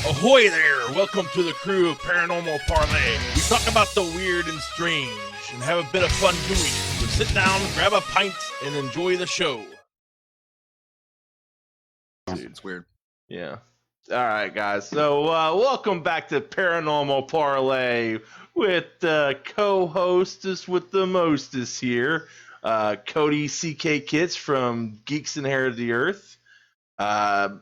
Ahoy there! Welcome to the crew of Paranormal Parlay. We talk about the weird and strange and have a bit of fun doing it. So sit down, grab a pint, and enjoy the show. Dude, it's weird. Yeah. All right, guys. So welcome back to Paranormal Parlay with co-hostess with the mostest here, Cody CK Kits from Geeks Inherit the Earth. And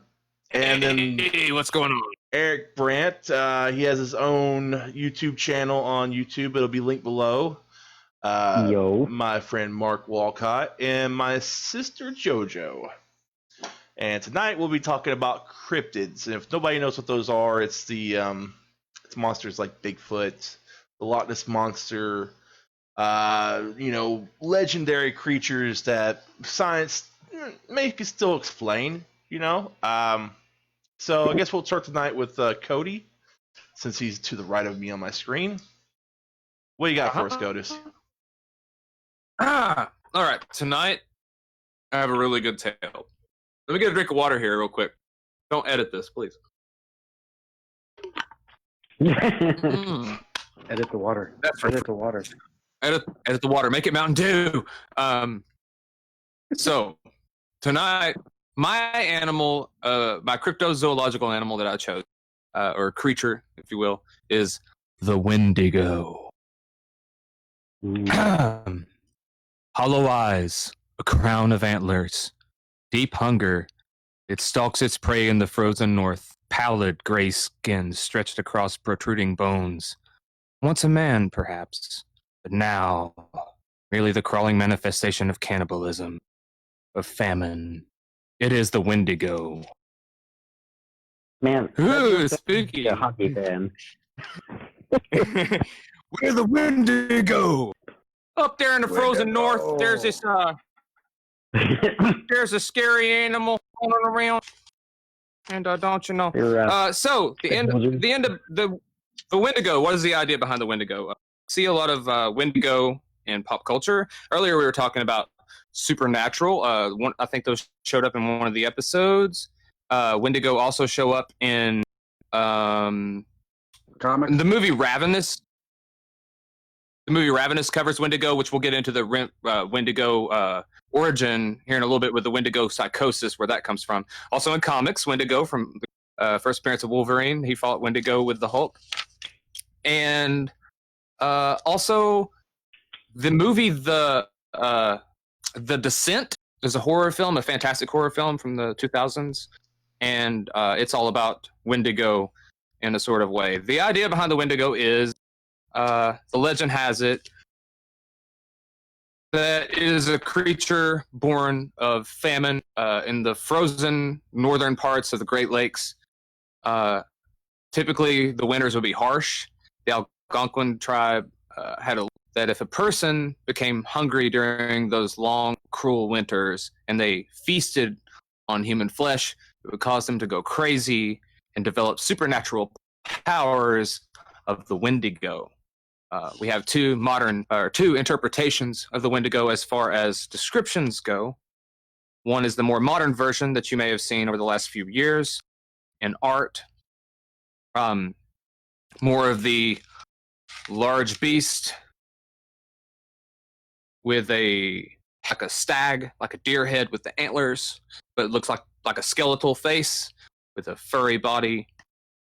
then Hey, what's going on? Eric Brandt, he has his own YouTube channel on YouTube. It'll be linked below. Yo. My friend Mark Walcott and my sister JoJo. And tonight we'll be talking about cryptids. And if nobody knows what those are, it's the it's monsters like Bigfoot, the Loch Ness Monster, legendary creatures that science may still explain, So I guess we'll start tonight with Cody, since he's to the right of me on my screen. What do you got for us, Codis? All right. Tonight, I have a really good tale. Let me get a drink of water here real quick. Don't edit this, please. Edit the water. That's Edit the water. Edit the water. Make it Mountain Dew. So, tonight, my animal, my cryptozoological animal that I chose, or creature, if you will, is the Wendigo. Hollow eyes, a crown of antlers, deep hunger. It stalks its prey in the frozen north, pallid gray skin stretched across protruding bones. Once a man, perhaps, but now merely the crawling manifestation of cannibalism, of famine. It is the Wendigo. Man, Ooh, that's spooky. a hockey fan. We're the Wendigo. Up there in the frozen north, there's this there's a scary animal running around, and don't you know? So the end of the Wendigo. What is the idea behind the Wendigo? See a lot of Wendigo in pop culture. Earlier we were talking about supernatural. I think those showed up in one of the episodes. Wendigo also show up in Comics? the movie Ravenous. The movie Ravenous covers Wendigo, which we'll get into the Wendigo origin here in a little bit with the Wendigo psychosis, where that comes from. Also in comics, Wendigo from the first appearance of Wolverine, he fought Wendigo with the Hulk. And also the movie The Descent is a horror film, a fantastic horror film from the 2000s, and it's all about Wendigo in a sort of way. The idea behind the Wendigo is the legend has it that it is a creature born of famine in the frozen northern parts of the Great Lakes. Typically, the winters would be harsh. The Algonquin tribe had that if a person became hungry during those long, cruel winters and they feasted on human flesh, it would cause them to go crazy and develop supernatural powers of the Wendigo. We have two interpretations of the Wendigo as far as descriptions go. One is the more modern version that you may have seen over the last few years in art. More of the large beast with like a stag, like a deer head with the antlers, but it looks like a skeletal face with a furry body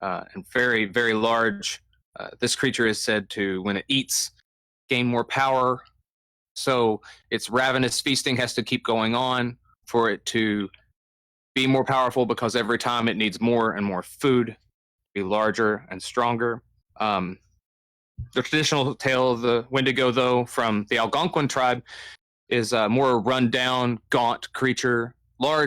and very, very large. This creature is said to, when it eats, gain more power. So its ravenous feasting has to keep going on for it to be more powerful, because every time it needs more and more food, be larger and stronger. The traditional tale of the Wendigo, though, from the Algonquin tribe, is a more run-down, gaunt creature,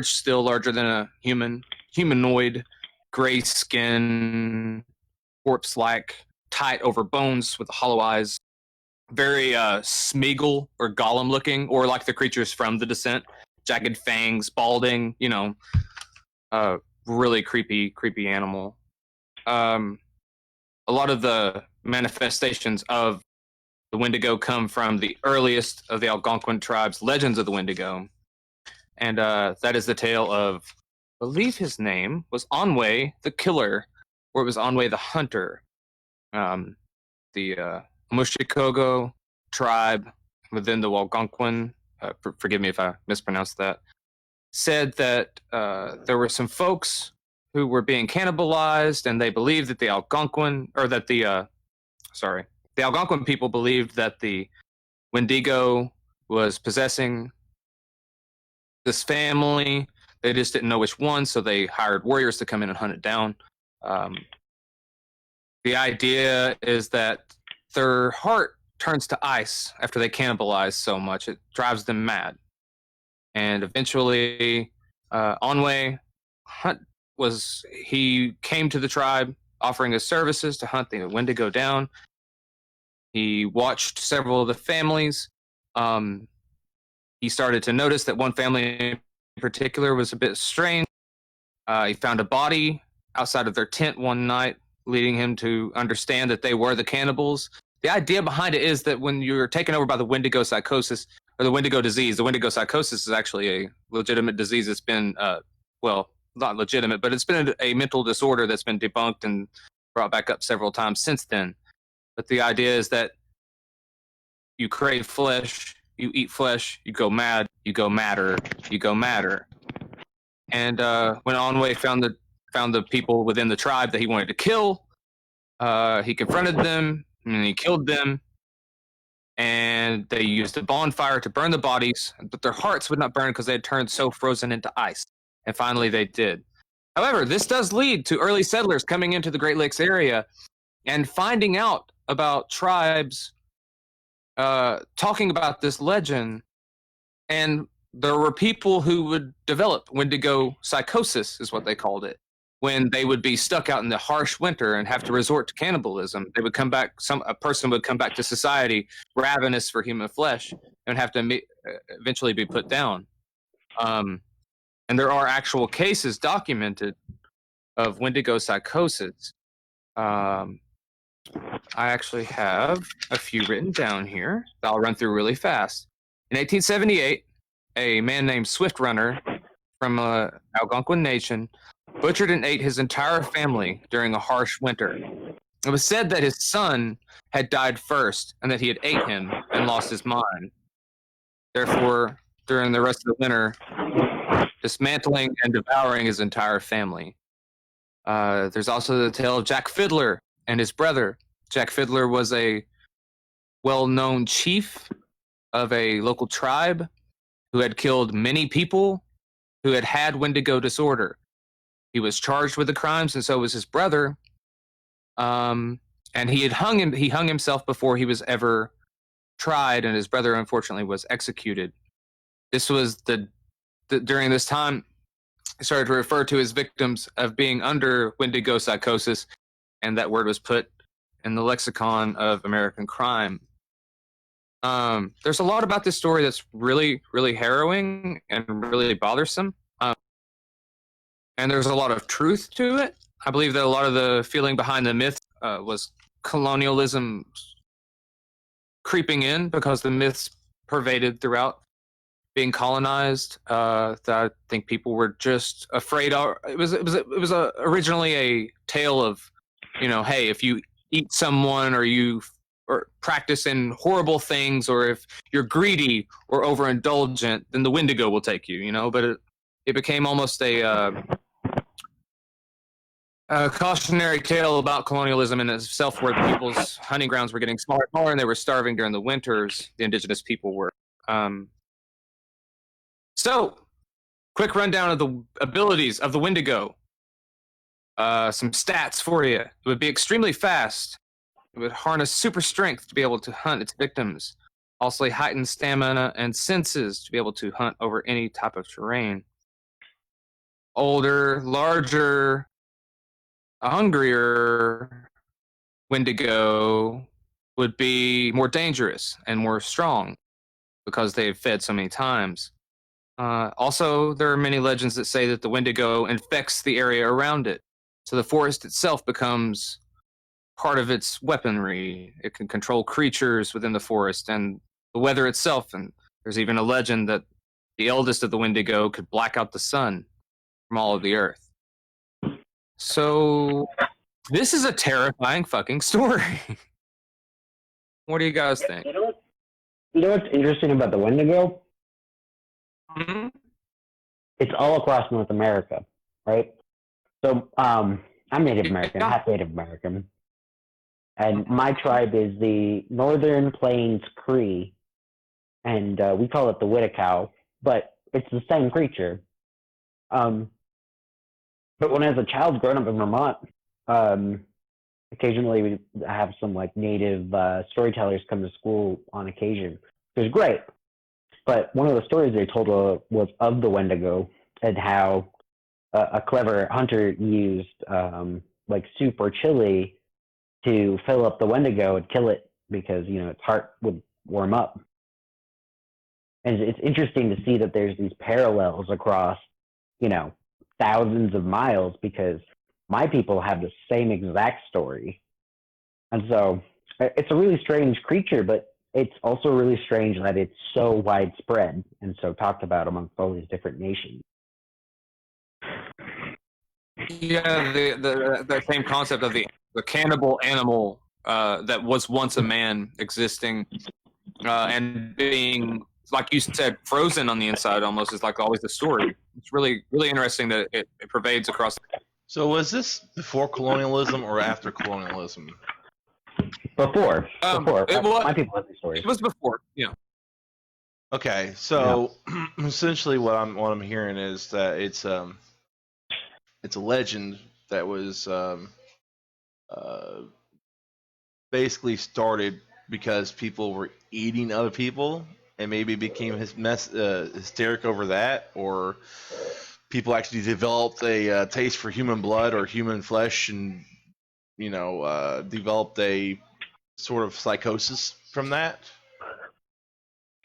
still larger than a humanoid, gray skin, corpse-like, tight over bones with hollow eyes, very Smeagol or Gollum looking, or like the creatures from The Descent, jagged fangs, balding, really creepy animal. A lot of the manifestations of the Wendigo come from the earliest of the Algonquin tribe's legends of the Wendigo, and that is the tale of, I believe his name was Onwe the Killer, or it was Onwe the Hunter. The Mushikogo tribe within the Algonquin, forgive me if I mispronounced that, said that there were some folks who were being cannibalized, and they believed that the Algonquin, or that the Algonquin people believed that the Wendigo was possessing this family. They just didn't know which one, so they hired warriors to come in and hunt it down. The idea is that their heart turns to ice after they cannibalize so much. It drives them mad. And eventually, Onwe he came to the tribe offering his services to hunt the Wendigo down. He watched several of the families. He started to notice that one family in particular was a bit strange. He found a body outside of their tent one night, leading him to understand that they were the cannibals. The idea behind it is that when you're taken over by the Wendigo psychosis, or the Wendigo disease, the Wendigo psychosis is actually a legitimate disease. It's been, well, not legitimate, but it's been a mental disorder that's been debunked and brought back up several times since then. But the idea is that you crave flesh, you eat flesh, you go mad, you go madder, you go madder. And when Onwe found the people within the tribe that he wanted to kill, he confronted them and he killed them. And they used a bonfire to burn the bodies, but their hearts would not burn because they had turned so frozen into ice. And finally they did. However, this does lead to early settlers coming into the Great Lakes area and finding out about tribes talking about this legend. And there were people who would develop Wendigo psychosis, is what they called it, when they would be stuck out in the harsh winter and have to resort to cannibalism. They would come back, a person would come back to society ravenous for human flesh and have to eventually be put down. And there are actual cases documented of Wendigo psychosis. I actually have a few written down here that I'll run through really fast. In 1878, a man named Swift Runner from Algonquin Nation butchered and ate his entire family during a harsh winter. It was said that his son had died first and that he had ate him and lost his mind. Therefore, during the rest of the winter, dismantling and devouring his entire family. There's also the tale of Jack Fiddler and his brother. Jack Fiddler was a well-known chief of a local tribe who had killed many people who had had Wendigo disorder. He was charged with the crimes, and so was his brother. And he hung himself before he was ever tried, and his brother unfortunately was executed. This was during this time, he started to refer to his victims of being under Wendigo psychosis, and that word was put in the lexicon of American crime. There's a lot about this story that's really, really harrowing and really bothersome. And there's a lot of truth to it. I believe that a lot of the feeling behind the myth was colonialism creeping in, because the myths pervaded throughout being colonized. That I think people were just afraid of. It was originally a tale of, hey, if you eat someone or practice in horrible things, or if you're greedy or overindulgent, then the Wendigo will take you. But it became almost a cautionary tale about colonialism in itself, where people's hunting grounds were getting smaller and smaller, and they were starving during the winters. The indigenous people were. So, quick rundown of the abilities of the Wendigo. Some stats for you. It would be extremely fast. It would harness super strength to be able to hunt its victims. Also, heightened stamina and senses to be able to hunt over any type of terrain. Older, larger, hungrier Wendigo would be more dangerous and more strong because they've fed so many times. Also, there are many legends that say that the Wendigo infects the area around it. So the forest itself becomes part of its weaponry. It can control creatures within the forest and the weather itself. And there's even a legend that the eldest of the Wendigo could black out the sun from all of the earth. So This is a terrifying fucking story. What do you guys think? You know what's interesting about the Wendigo? Hmm? It's all across North America, right? So I'm Native American, Yeah. half Native American, and my tribe is the Northern Plains Cree, and we call it the Witticow, but it's the same creature. Um, but when I was a child growing up in Vermont, um, occasionally we have some like native storytellers come to school on occasion. It was great. But one of the stories they told was of the Wendigo and how a clever hunter used like soup or chili to fill up the Wendigo and kill it because its heart would warm up. And it's interesting to see that there's these parallels across thousands of miles because my people have the same exact story. And so it's a really strange creature, but it's also really strange that it's so widespread and so talked about amongst all these different nations. Yeah, the same concept of the cannibal animal that was once a man existing and being, like you said, frozen on the inside almost is like always the story. It's really, really interesting that it pervades across. So was this before colonialism or after colonialism? Before, It was, my people have these stories. it was before, yeah. Okay, so essentially what I'm hearing is that it's a legend that was basically started because people were eating other people and maybe became hysteric over that, or people actually developed a taste for human blood or human flesh and developed a sort of psychosis from that.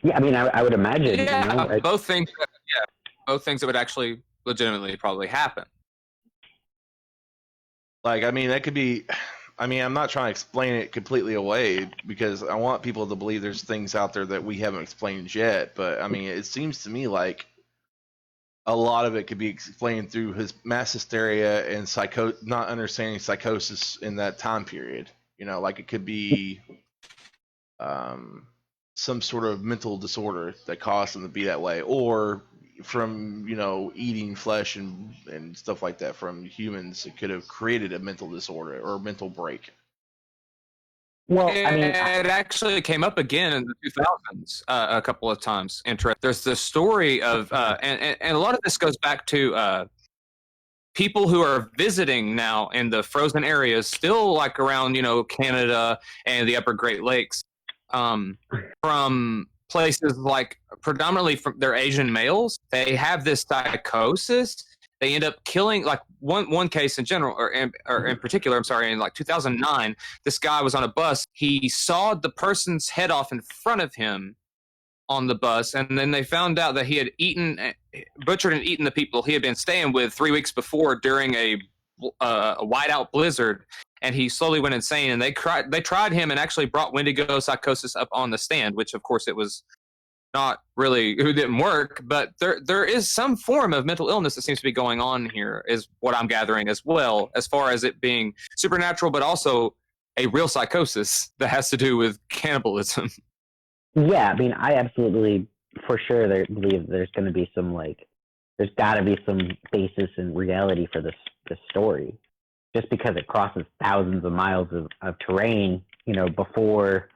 Yeah, I mean, I would imagine. Yeah, both things. Yeah, both things that would actually legitimately probably happen. Like, I mean, that could be. I mean, I'm not trying to explain it completely away because I want people to believe there's things out there that we haven't explained yet. But I mean, it seems to me like a lot of it could be explained through his mass hysteria and not understanding psychosis in that time period. Like it could be some sort of mental disorder that caused him to be that way, or from eating flesh and stuff like that from humans, it could have created a mental disorder or a mental break. Well, I mean, It actually came up again in the 2000s a couple of times. There's the story of, and a lot of this goes back to people who are visiting now in the frozen areas, still like around, Canada and the upper Great Lakes, from places like predominantly from their Asian males. They have this psychosis. They end up killing, like one case in general, or in particular, I'm sorry, in like 2009, this guy was on a bus. He sawed the person's head off in front of him on the bus, and then they found out that he had butchered and eaten the people he had been staying with 3 weeks before during a whiteout blizzard, and he slowly went insane. And they tried him and actually brought Wendigo psychosis up on the stand, which of course it was not really, it didn't work. But there is some form of mental illness that seems to be going on here, is what I'm gathering, as well, as far as it being supernatural, but also a real psychosis that has to do with cannibalism. yeah, I mean, I absolutely, for sure, believe there's going to be there's got to be some basis in reality for this story, just because it crosses thousands of miles of terrain, before,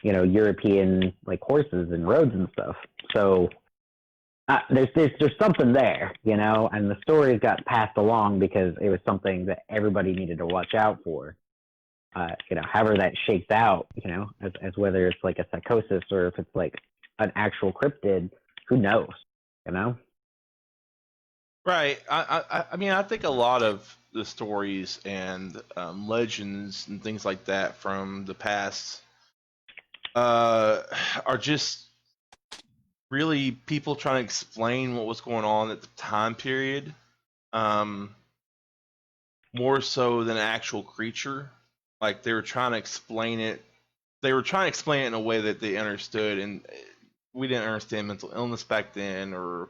European like horses and roads and stuff. So there's something there, and the story got passed along because it was something that everybody needed to watch out for. However that shakes out, as whether it's like a psychosis or if it's like an actual cryptid, who knows, Right. I mean, I think a lot of the stories and legends and things like that from the past are just really people trying to explain what was going on at the time period, more so than an actual creature. Like they were trying to explain it. They were trying to explain it in a way that they understood, and we didn't understand mental illness back then, or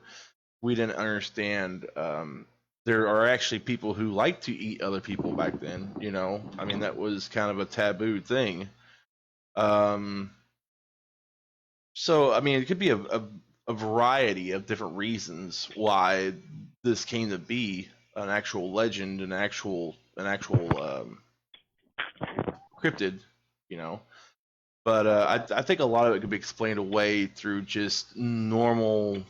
we didn't understand there are actually people who like to eat other people back then. I mean, that was kind of a taboo thing. So I mean, it could be a variety of different reasons why this came to be an actual legend, an actual cryptid, you know. But I think a lot of it could be explained away through just normal,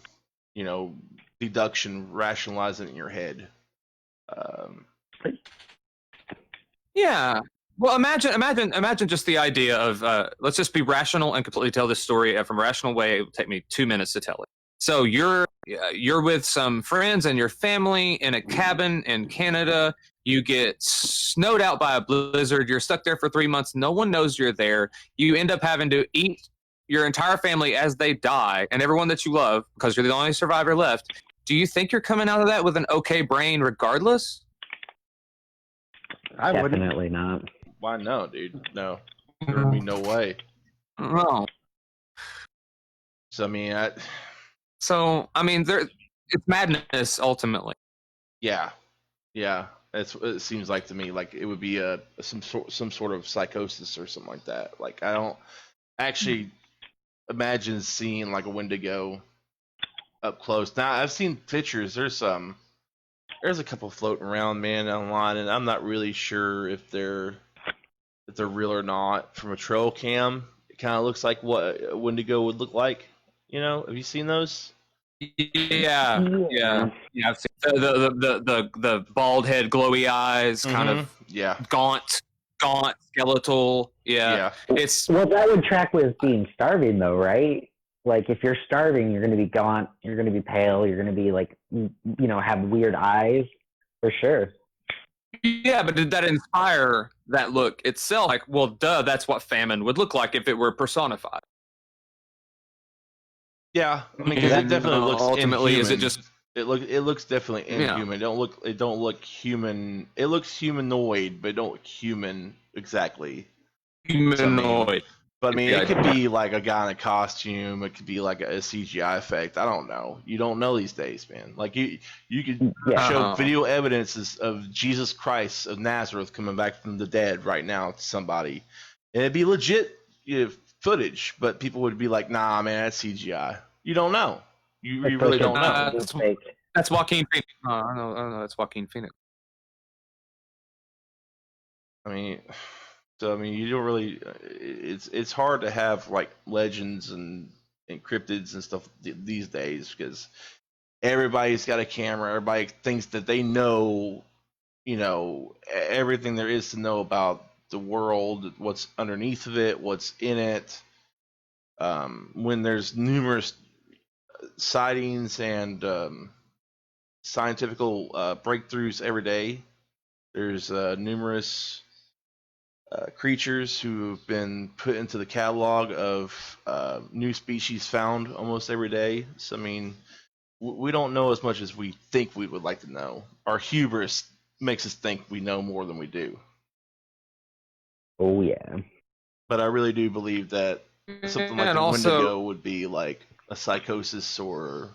deduction, rationalizing it in your head. Yeah. Well, imagine just the idea of let's just be rational and completely tell this story from a rational way. It will take me 2 minutes to tell it. So you're with some friends and your family in a cabin in Canada. You get snowed out by a blizzard. You're stuck there for 3 months. No one knows you're there. You end up having to eat your entire family as they die and everyone that you love because you're the only survivor left. Do you think you're coming out of that with an okay brain regardless? I wouldn't. Definitely not. Why no, dude? No, there would be no way. No. So I mean, it's madness ultimately. Yeah. It seems like to me like it would be some sort of psychosis or something like that. Like I don't actually imagine seeing like a Wendigo up close. Now I've seen pictures. There's a couple floating around, man, online, and I'm not really sure if they're real or not. From a trail cam, it kind of looks like what a Wendigo would look like. Have you seen those? Yeah. I've seen the bald head, glowy eyes, kind of gaunt, skeletal. Yeah. It's Well, that would track with being starving, though, right? Like, if you're starving, you're going to be gaunt, you're going to be pale, you're going to be like, have weird eyes, for sure. Yeah, but did that inspire that look itself? Like, well, duh, that's what famine would look like if it were personified. Yeah, I mean, because it definitely looks ultimately. Inhuman. Is it just? It looks definitely inhuman. Yeah. It don't look human. It looks humanoid, but it don't look human exactly. Humanoid. But I mean, it could be like a guy in a costume. It could be like a CGI effect. I don't know. You don't know these days, man. Like you could show video evidences of Jesus Christ of Nazareth coming back from the dead right now to somebody, and it'd be legit footage. But people would be like, "Nah, man, that's CGI." You don't know. You really don't know. That's Joaquin Phoenix. I don't know. That's Joaquin Phoenix. I mean. So I mean, you don't really. It's hard to have like legends and cryptids and stuff these days because everybody's got a camera. Everybody thinks that they know, everything there is to know about the world, what's underneath of it, what's in it. When there's numerous sightings and scientific breakthroughs every day, there's numerous creatures who have been put into the catalog of new species found almost every day. So, I mean, we don't know as much as we think we would like to know. Our hubris makes us think we know more than we do. Oh, yeah. But I really do believe that something like a Wendigo would be like a psychosis or...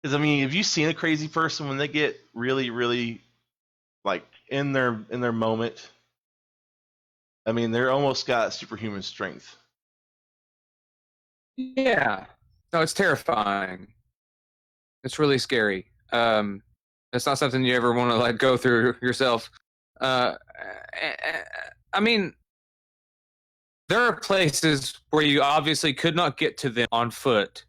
Because, I mean, have you seen a crazy person when they get really, really, like, in their moment... I mean, they're almost got superhuman strength. Yeah. No, it's terrifying. It's really scary. It's not something you ever want to like go through yourself. I mean, there are places where you obviously could not get to them on foot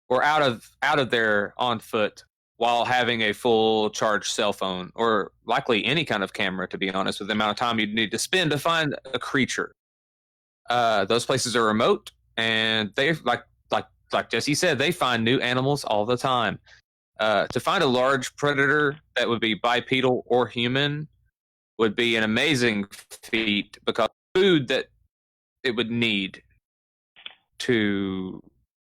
or out of there on foot while having a full charged cell phone or likely any kind of camera, to be honest, with the amount of time you'd need to spend to find a creature. Those places are remote, and they like Jesse said, they find new animals all the time. To find a large predator that would be bipedal or human would be an amazing feat because food that it would need to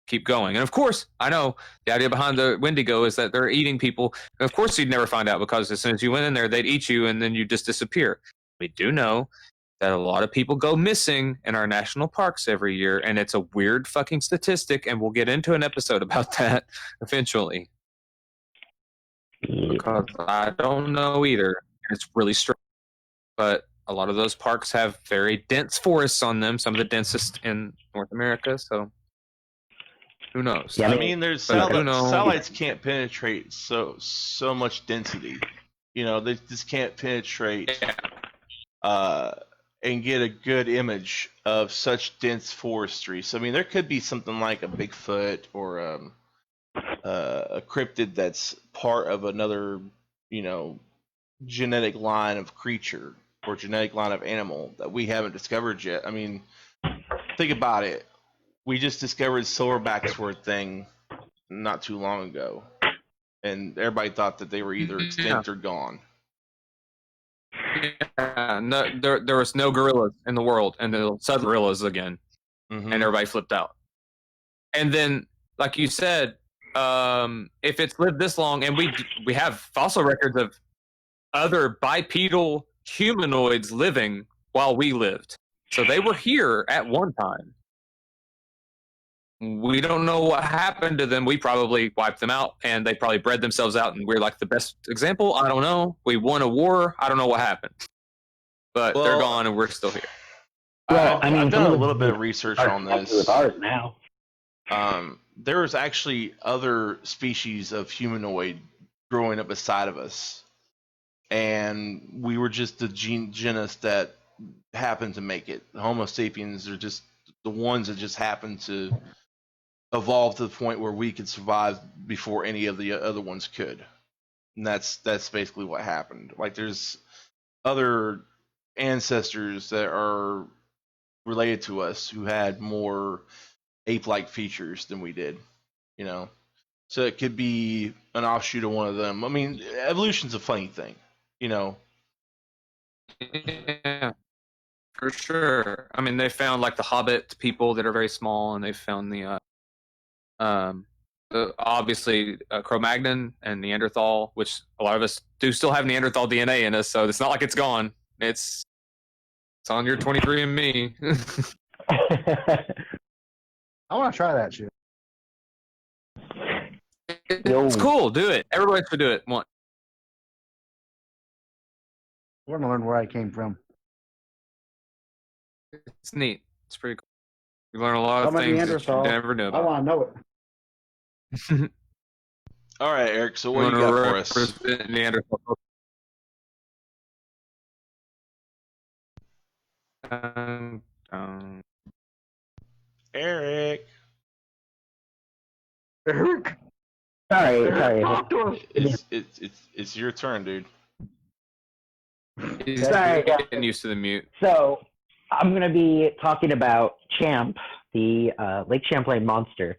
keep going. And of course, I know the idea behind the Wendigo is that they're eating people. And of course, you'd never find out because as soon as you went in there, they'd eat you and then you just disappear. We do know that a lot of people go missing in our national parks every year, and it's a weird fucking statistic, and we'll get into an episode about that eventually. because I don't know either. It's really strange, but a lot of those parks have very dense forests on them, some of the densest in North America. So who knows? Yeah, I mean, there's But who knows? satellites can't penetrate so much density. You know, they just can't penetrate Yeah. and get a good image of such dense forestry. So I mean, there could be something like a Bigfoot or a cryptid that's part of another, you know, genetic line of creature or genetic line of animal that we haven't discovered yet. I mean, think about it. We just discovered silverbacks were a thing not too long ago, and everybody thought that they were either extinct or gone. Yeah, no, there was no gorillas in the world, and then suddenly gorillas again, Mm-hmm. and everybody flipped out. And then, like you said, if it's lived this long, and we have fossil records of other bipedal humanoids living while we lived, so they were here at one time. We don't know what happened to them. We probably wiped them out, and they probably bred themselves out, and we're like the best example. I don't know. We won a war. I don't know what happened, but they're gone, and we're still here. Well, I've done a little bit of research on this. With ours now. There was actually other species of humanoid growing up beside of us, and we were just the genus that happened to make it. The Homo sapiens are just the ones that just happened to evolve to the point where we could survive before any of the other ones could. And that's basically what happened. Like there's other ancestors that are related to us who had more ape-like features than we did, you know. So it could be an offshoot of one of them. I mean, evolution's a funny thing, you know. Yeah, for sure. I mean, they found like the Hobbit people that are very small, and they found obviously Cro-Magnon and Neanderthal, which a lot of us do still have Neanderthal DNA in us, so it's not like it's gone. It's on your 23andMe. I want to try that shit. It's cool. Do it. Everybody should do it once. I want to learn where I came from. It's neat. It's pretty cool. You learn a lot of I'm a things that you Neanderthal. never knew I about. want to know it. All right, Eric. So what do you got for us? Neanderthal. Eric. Eric? Sorry. Talk to us. It's your turn, dude. He's Sorry, guys. getting used to the mute. So I'm going to be talking about Champ, the Lake Champlain monster.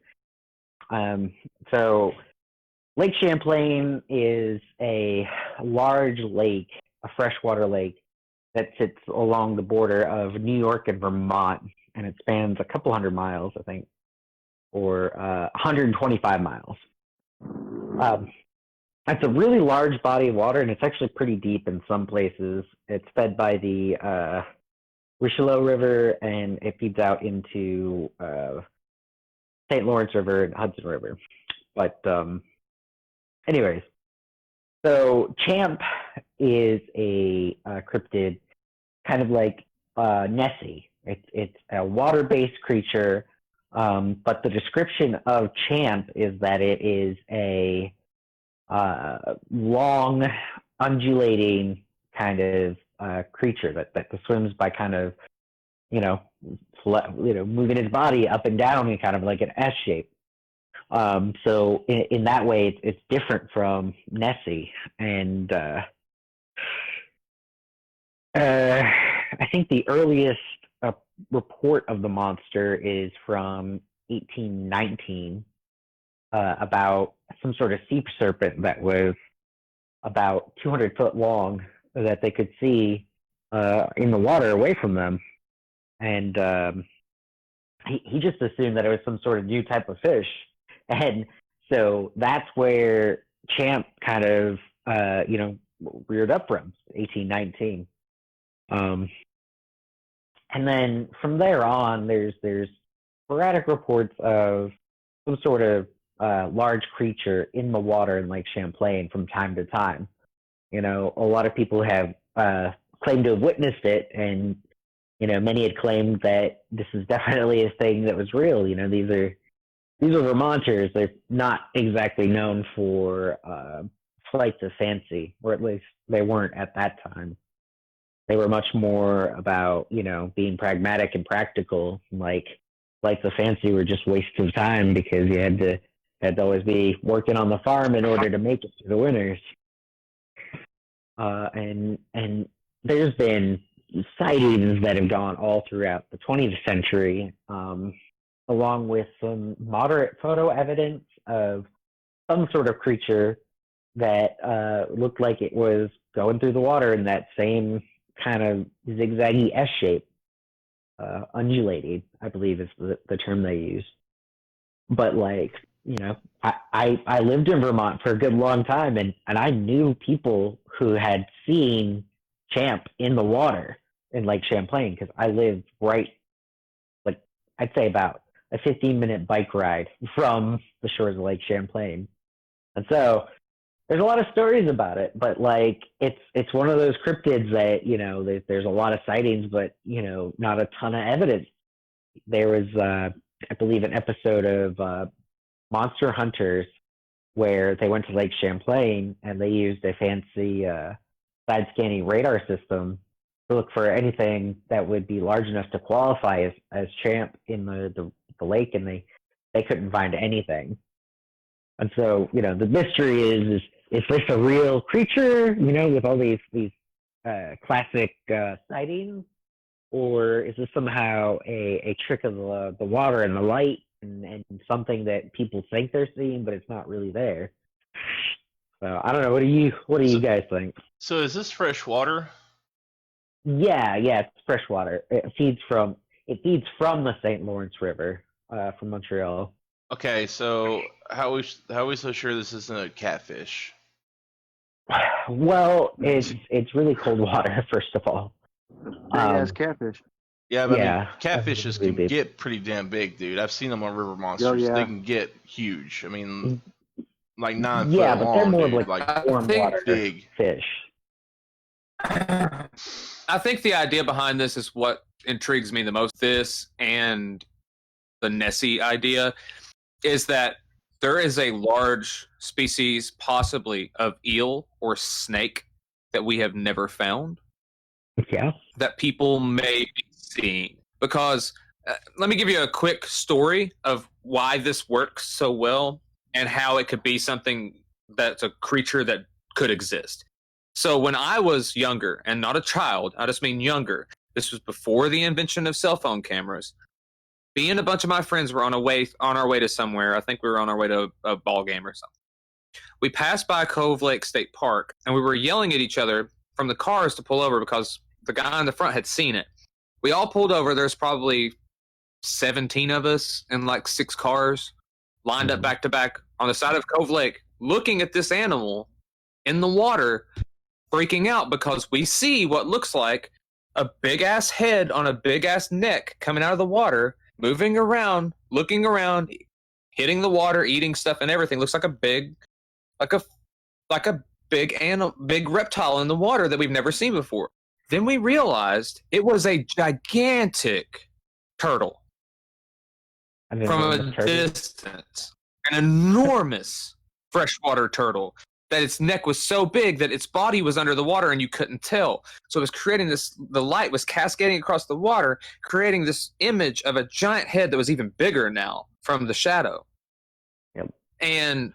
So Lake Champlain is a large lake, a freshwater lake that sits along the border of New York and Vermont, and it spans a couple hundred miles, I think, or 125 miles. It's a really large body of water, and it's actually pretty deep in some places. It's fed by the Richelieu River, and it feeds out into St. Lawrence River and Hudson River. But anyways, so Champ is a cryptid, kind of like Nessie. It's a water-based creature, but the description of Champ is that it is a long, undulating kind of creature that swims by kind of, moving his body up and down in kind of like an S shape. So in that way, it's different from Nessie. And I think the earliest report of the monster is from 1819 about some sort of sea serpent that was about 200 foot long that they could see in the water away from them. And he just assumed that it was some sort of new type of fish. And so that's where Champ kind of, reared up from, 1819. And then from there on, there's sporadic reports of some sort of large creature in the water in Lake Champlain from time to time. You know, a lot of people have claimed to have witnessed it, and you know, many had claimed that this is definitely a thing that was real. You know, these are Vermonters. They're not exactly known for flights of fancy, or at least they weren't at that time. They were much more about, you know, being pragmatic and practical. Like flights of fancy were just wastes of time because you had to always be working on the farm in order to make it through the winters. And there's been sightings that have gone all throughout the 20th century, along with some moderate photo evidence of some sort of creature that looked like it was going through the water in that same kind of zigzaggy S shape, undulating, I believe is the term they use. But like, you know, I lived in Vermont for a good long time, and I knew people who had seen Champ in the water in Lake Champlain, because I lived right, like, I'd say about a 15-minute bike ride from the shores of Lake Champlain. And so there's a lot of stories about it, but like it's one of those cryptids that, you know, there's a lot of sightings, but, you know, not a ton of evidence. There was, I believe, an episode of Monster Hunters where they went to Lake Champlain and they used a fancy side scanning radar system to look for anything that would be large enough to qualify as Champ in the lake, and they couldn't find anything. And so, you know, the mystery is this a real creature, you know, with all these classic sightings, or is this somehow a trick of the water and the light and something that people think they're seeing, but it's not really there? So I don't know. What do you guys think? So is this fresh water? Yeah, it's fresh water. It feeds from the St. Lawrence River from Montreal. Okay, so how are we so sure this isn't a catfish? Well, it's really cold water, first of all. Big ass catfish. Yeah, but I Yeah, mean, catfishes really can big. get pretty damn big, dude. I've seen them on river monsters. yeah. They can get huge. I mean, like 9 Yeah, foot but they're long, more dude. of like I warm think water big. fish. I think the idea behind this is what intrigues me the most. This and the Nessie idea is that there is a large species, possibly of eel or snake, that we have never found, Yeah. that people may be seeing. Because let me give you a quick story of why this works so well and how it could be something that's a creature that could exist. So when I was younger, and not a child, I just mean younger, this was before the invention of cell phone cameras, me and a bunch of my friends were on our way to somewhere. I think we were on our way to a ball game or something. We passed by Cove Lake State Park, and we were yelling at each other from the cars to pull over because the guy in the front had seen it. We all pulled over. There's probably 17 of us in like 6 cars lined up back to back on the side of Cove Lake, looking at this animal in the water, freaking out because we see what looks like a big ass head on a big ass neck coming out of the water, moving around, looking around, hitting the water, eating stuff and everything. Looks like a big animal, big reptile in the water that we've never seen before. Then we realized it was a gigantic turtle from a distance, an enormous freshwater turtle. That its neck was so big that its body was under the water and you couldn't tell. So it was creating this, the light was cascading across the water, creating this image of a giant head that was even bigger now from the shadow. Yep. And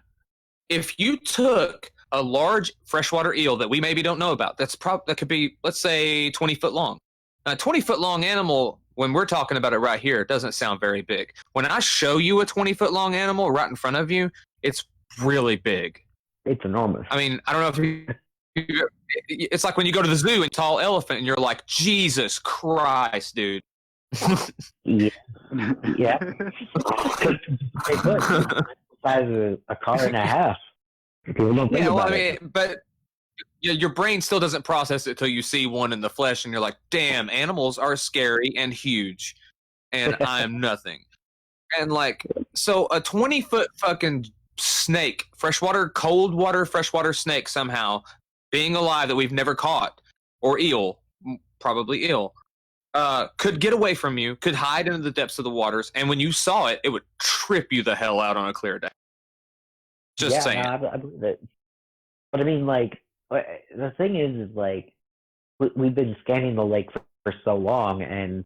if you took a large freshwater eel that we maybe don't know about, that could be, let's say, 20 foot long. A 20 foot long animal, when we're talking about it right here, it doesn't sound very big. When I show you a 20 foot long animal right in front of you, it's really big. It's enormous. I mean, I don't know if it's like when you go to the zoo and tall elephant and you're like, Jesus Christ, dude. Yeah. The size of a car and a half. People don't think about it. But your brain still doesn't process it till you see one in the flesh and you're like, damn, animals are scary and huge and I am nothing. And like, so a 20-foot fucking snake, cold water freshwater snake somehow, being alive that we've never caught, or eel, probably eel, could get away from you, could hide into the depths of the waters, and when you saw it, it would trip you the hell out on a clear day. Just saying. No, I believe it. But I mean, like, the thing is like, we've been scanning the lake for so long, and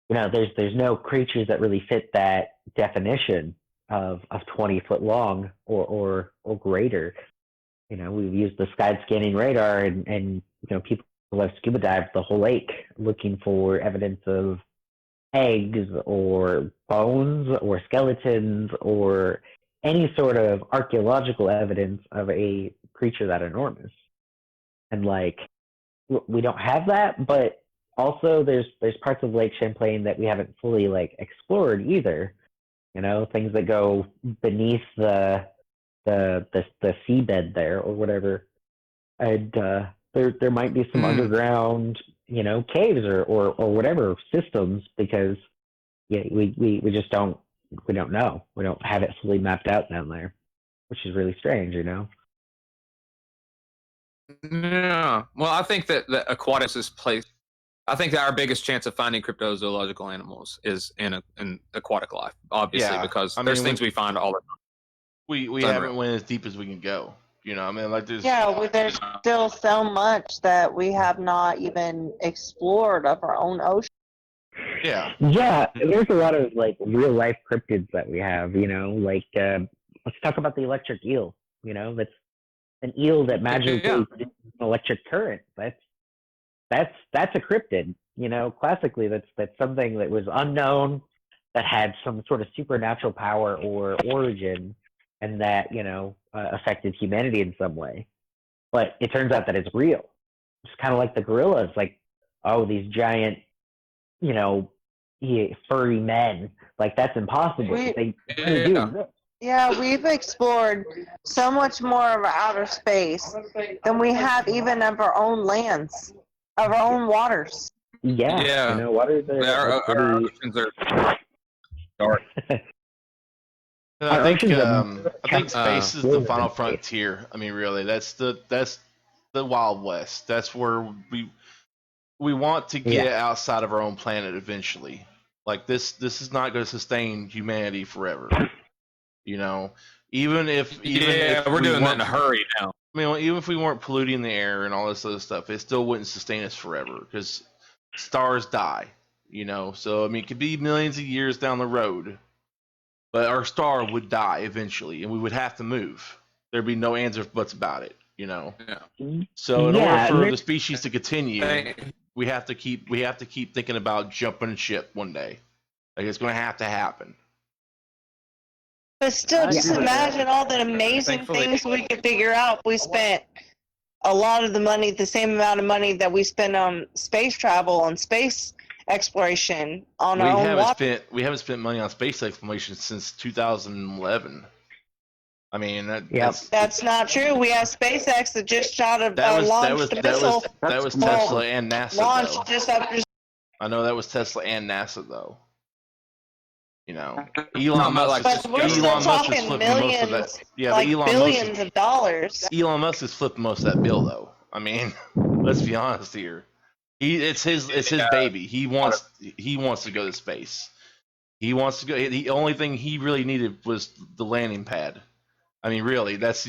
there's no creatures that really fit that definition of 20 foot long or greater. We've used the sky scanning radar, and people have scuba dived the whole lake looking for evidence of eggs or bones or skeletons or any sort of archaeological evidence of a creature that enormous. And like, we don't have that, but also there's parts of Lake Champlain that we haven't fully like explored either. Things that go beneath the seabed there or whatever. And there might be some underground, caves or whatever systems, because we just don't know. We don't have it fully mapped out down there, which is really strange, Yeah. Well, I think that aquatics is place. I think that our biggest chance of finding cryptozoological animals is in aquatic life, obviously, because there's things we find all the time. We haven't went as deep as we can go. Like there's there's still so much that we have not even explored of our own ocean. Yeah. Yeah, there's a lot of like real life cryptids that we have. Like let's talk about the electric eel. That's an eel that magically produces an electric current. That's a cryptid. Classically, that's something that was unknown, that had some sort of supernatural power or origin, and that affected humanity in some way. But it turns out that it's real. It's kind of like the gorillas. Like, oh, these giant, furry men. Like, that's impossible. They really do exist. Yeah, we've explored so much more of outer space than we have even of our own lands, of our own waters. Yeah. Waters our oceans are dark. I think space is the final frontier. I mean, really, that's the Wild West. That's where we want to get outside of our own planet eventually. Like this is not going to sustain humanity forever. Even if we're doing that in a hurry now. I mean, even if we weren't polluting the air and all this other stuff, it still wouldn't sustain us forever, because stars die. So I mean, it could be millions of years down the road, but our star would die eventually, and we would have to move. There'd be no ands or buts about it. So in order for the species to continue, we have to keep thinking about jumping ship one day. Like, it's going to have to happen. But still, just imagine all the amazing things we could figure out. We spent a lot of the money, the same amount of money that we spend on space travel, on space exploration, on our own water. We haven't spent money on space exploration since 2011. I mean, that's not true. We have SpaceX that just shot a launched a missile. That was Tesla and NASA. Launched though. just after. I know that was Tesla and NASA, though. Elon Musk. But we're still talking millions, billions of dollars. Elon Musk is flipping most of that bill, though. I mean, let's be honest here. It's his baby. He wants to go to space. He wants to go. The only thing he really needed was the landing pad. I mean, really, that's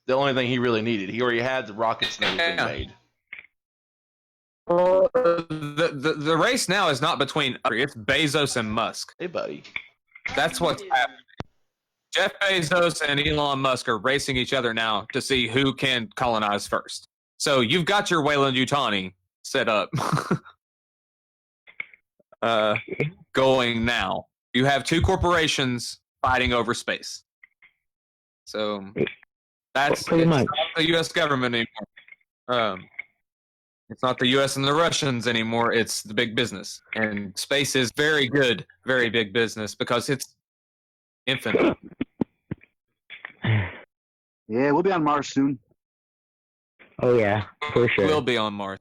the only thing he really needed. He already had the rockets and everything made. Well, the race now is not between, it's Bezos and Musk. Hey, buddy. That's what's happening. Jeff Bezos and Elon Musk are racing each other now to see who can colonize first. So you've got your Weyland-Yutani set up going now. You have two corporations fighting over space. So that's pretty much not the U.S. government anymore. It's not the U.S. and the Russians anymore. It's the big business. And space is very good, very big business, because it's infinite. Yeah, we'll be on Mars soon. Oh, yeah, for sure. We'll be on Mars.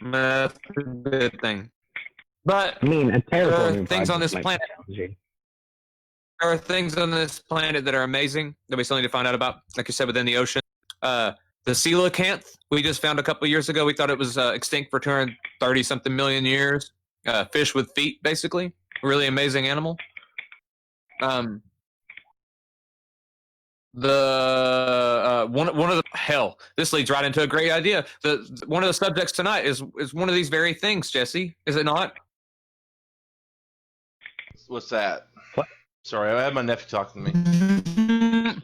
That's a good thing. But I mean, a terraforming things on this project planet. There are things on this planet that are amazing that we still need to find out about. Like you said, within the ocean, the coelacanth we just found a couple years ago. We thought it was extinct for 230-something million years. Fish with feet, basically. Really amazing animal. One of the hell. This leads right into a great idea. One of the subjects tonight is one of these very things, Jesse. Is it not? What's that? What? Sorry, I had my nephew talking to me.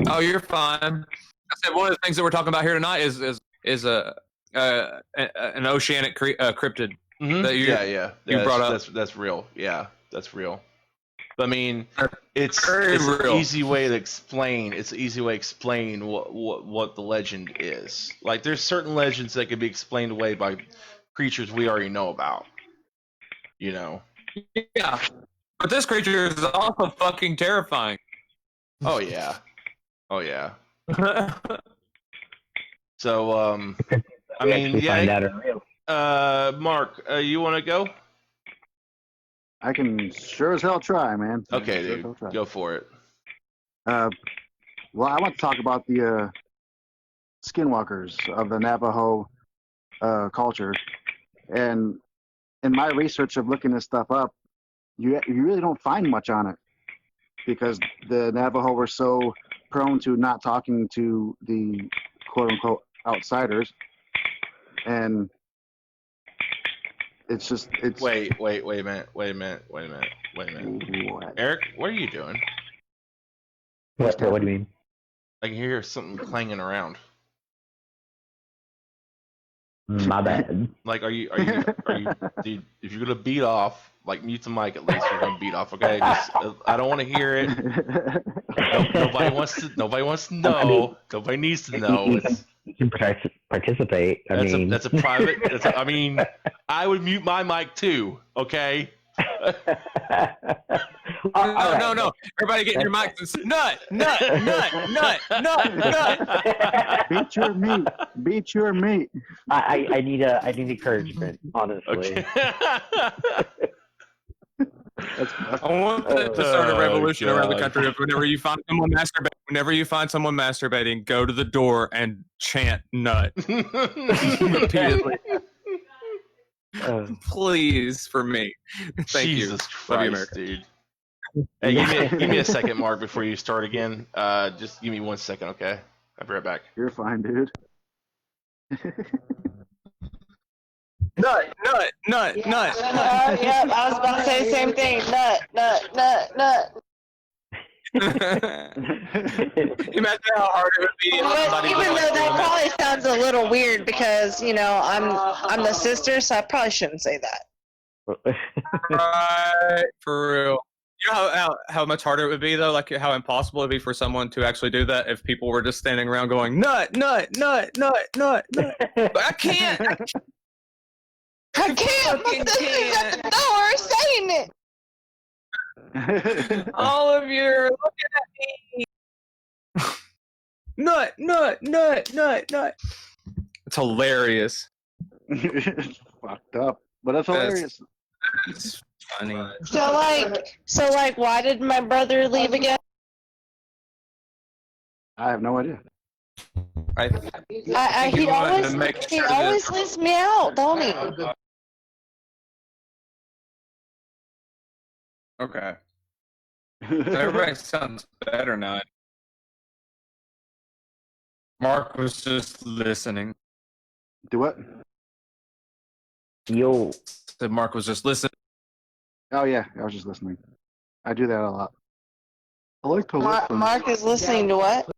Oh, you're fine. I said one of the things that we're talking about here tonight is an oceanic cryptid. Mm-hmm. That you brought up. That's real. Yeah, that's real. But I mean, it's Very an real. easy way to explain. It's an easy way to explain what the legend is. Like, there's certain legends that can be explained away by creatures we already know about. You know. Yeah, but this creature is also fucking terrifying. Oh yeah. Oh yeah. So I mean, find out are real. Mark, you want to go? I can sure as hell try, man. Okay, Sure as dude, hell try. go for it. Well, I want to talk about the skinwalkers of the Navajo culture, and in my research of looking this stuff up, you really don't find much on it because the Navajo were so prone to not talking to the quote unquote outsiders, and it's just Wait a minute. What? Eric, what are you doing? What do you mean? I can hear something clanging around. My bad. Like, are you, dude, if you're gonna beat off, like, mute the mic at least. You're gonna beat off, okay? Just, I don't want to hear it. Nobody wants to know. I mean, Nobody needs to know. You can participate. That's a private. I mean, I would mute my mic too. Okay. No. Everybody get in your mics and say, nut. Beat your meat. I need encouragement, honestly. Okay. I want to start a revolution around the country of whenever you find someone masturbating, go to the door and chant nut repeatedly. Please, for me. Thank Jesus you. Christ, Love you, America. dude. Hey, give me a second, Mark, before you start again. Just give me 1 second, okay? I'll be right back. You're fine, dude. Nut. Yep, I was about to say the same thing. Nut. Imagine how hard it would be. But even though that probably sounds a little weird because, I'm the sister, so I probably shouldn't say that. Right, for real. You know how much harder it would be, though? Like, how impossible it would be for someone to actually do that if people were just standing around going, nut. But I can't. I can't. My sister's at the door saying it. All of you are looking at me. Nut. It's hilarious. It's fucked up, but that's hilarious. It's funny. So like, why did my brother leave again? I have no idea. He always leaves me out, don't he? Okay. Everybody sounds better now. Mark was just listening. Do what? Yo. Said Mark was just listening. Oh yeah, I was just listening. I do that a lot. I like to listen. Mark is listening to what?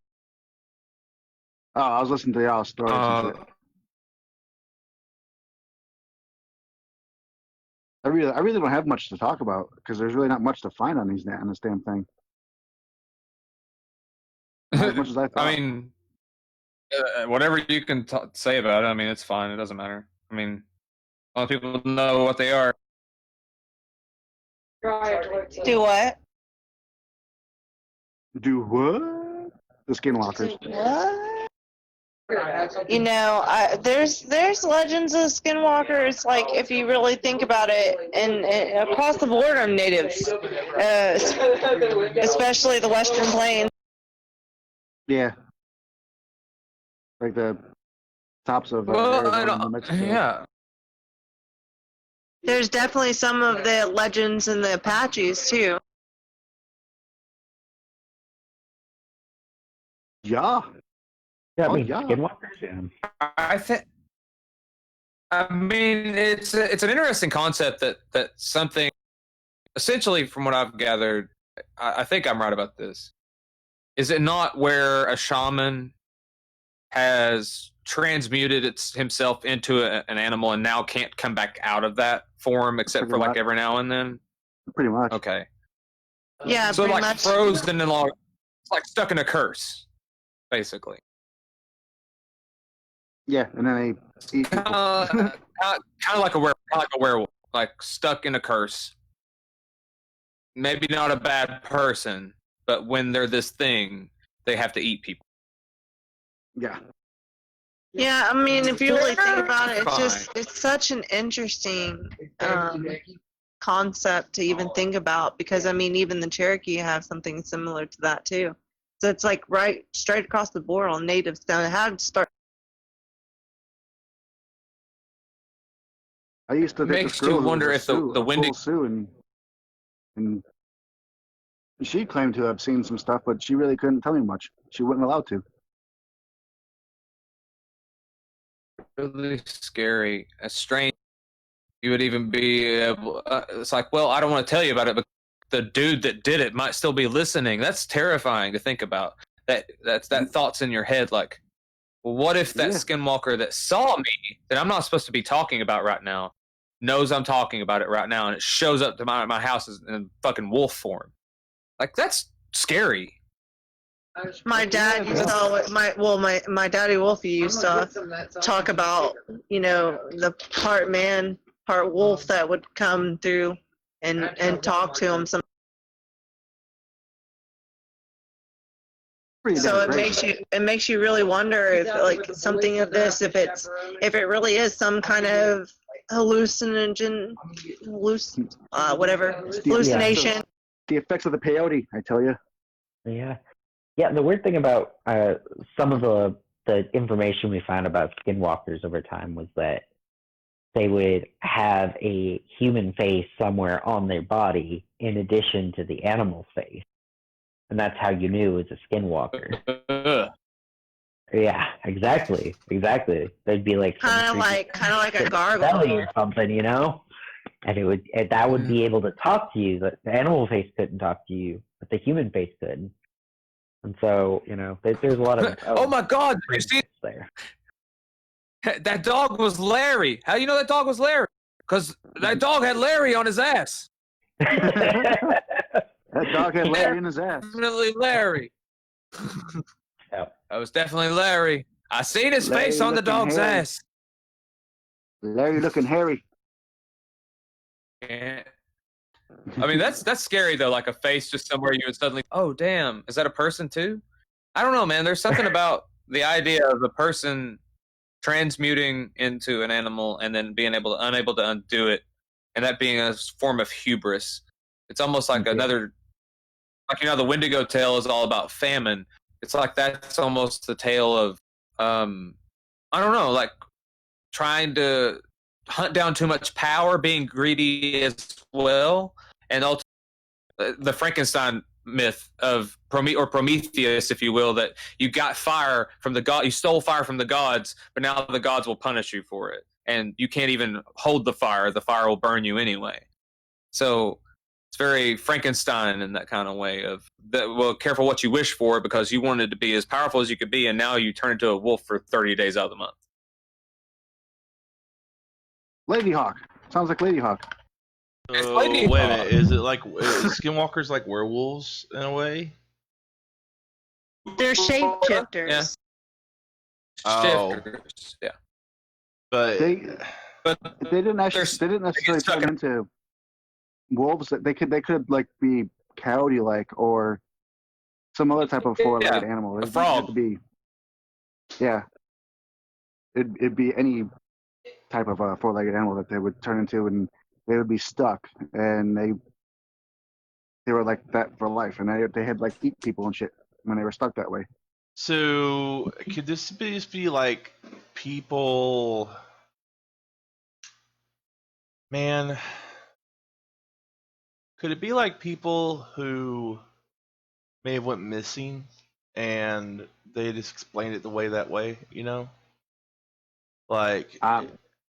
Oh, I was listening to y'all's stories and shit. I really don't have much to talk about because there's really not much to find on this damn thing. Not as much as I thought. I mean, whatever you can say about it, I mean, it's fine. It doesn't matter. I mean, a lot of people know what they are. Do what? Do what? The skinwalkers. What? You know, there's legends of skinwalkers. Like if you really think about it, and across the board on natives, especially the Western Plains. Yeah. Like the tops of Well, Arizona and New Mexico. yeah. There's definitely some of the legends in the Apaches too. Yeah. Yeah, I Oh, mean, yeah. skinwalkers. Yeah. I think. I mean, it's an interesting concept that something, essentially, from what I've gathered, I think I'm right about this. Is it not where a shaman has transmuted himself into an animal and now can't come back out of that form except Pretty for like much. every now and then? Pretty much. Okay. Yeah, So pretty like much. frozen and all, it's like stuck in a curse, basically. Yeah, and then they eat people. Kind of like a werewolf, like stuck in a curse. Maybe not a bad person, but when they're this thing, they have to eat people. Yeah. Yeah, I mean, if you really think about it, Fine. it's such an interesting concept to even think about because I mean, even the Cherokee have something similar to that too. So it's like right straight across the board on natives down how to start. I used to date Makes this you girl who wonder was if the windy. full Sioux, and she claimed to have seen some stuff, but she really couldn't tell me much. She wasn't allowed to. Really scary. It's strange. You would even be able. It's like, well, I don't want to tell you about it, but the dude that did it might still be listening. That's terrifying to think about. That thoughts in your head, like, well, what if that Yeah. skinwalker that saw me, that I'm not supposed to be talking about right now, knows I'm talking about it right now, and it shows up to my house in fucking wolf form? Like, that's scary. My dad used to my daddy Wolfie used to talk about the part man part wolf that would come through and talk to him. Pretty So damn it makes you really wonder if like something of this if it really is some kind of hallucination hallucination. The effects of the peyote, I tell you. Yeah. Yeah, the weird thing about some of the information we found about skinwalkers over time was that they would have a human face somewhere on their body in addition to the animal face. And that's how you knew it was a skinwalker. Yeah, exactly. There'd be like kind of like a gargoyle belly or something, and that would be able to talk to you. The animal face couldn't talk to you, but the human face could. And so, there's a lot of oh my God! You see, there. That dog was Larry. How do you know that dog was Larry? Because that dog had Larry on his ass. That dog had Larry in his ass. Definitely Larry. Yep. That was definitely Larry. I seen his Larry face on the looking dog's hairy. ass. Larry looking hairy. Yeah. I mean, that's scary though. Like a face just somewhere you would suddenly, oh damn, is that a person too? I don't know, man. There's something about the idea of a person transmuting into an animal and then being unable to undo it, and that being a form of hubris. It's almost like another, like the Wendigo tale is all about famine. It's like that's almost the tale of, I don't know, like trying to hunt down too much power, being greedy as well, and ultimately the Frankenstein myth of Prometheus, if you will, that you got fire from the god, you stole fire from the gods, but now the gods will punish you for it, and you can't even hold the fire will burn you anyway. So it's very Frankenstein in that kind of way of that. Well, careful what you wish for, because you wanted to be as powerful as you could be, and now you turn into a wolf for 30 days out of the month. Lady Hawk. Sounds like Lady Hawk. Oh, wait a minute. Is skinwalkers like werewolves in a way? They're shapeshifters. Yeah. Oh. Shifters, yeah. But They But didn't necessarily stuck turn in- into wolves. They could like be coyote like or some other type of four-legged animal. a frog. Yeah. it'd be any type of a four-legged animal that they would turn into, and they would be stuck, and they were like that for life, and they had like eat people and shit when they were stuck that way. So could this just be like people? Man, could it be like people who may have went missing and they just explained it that way, you know? Like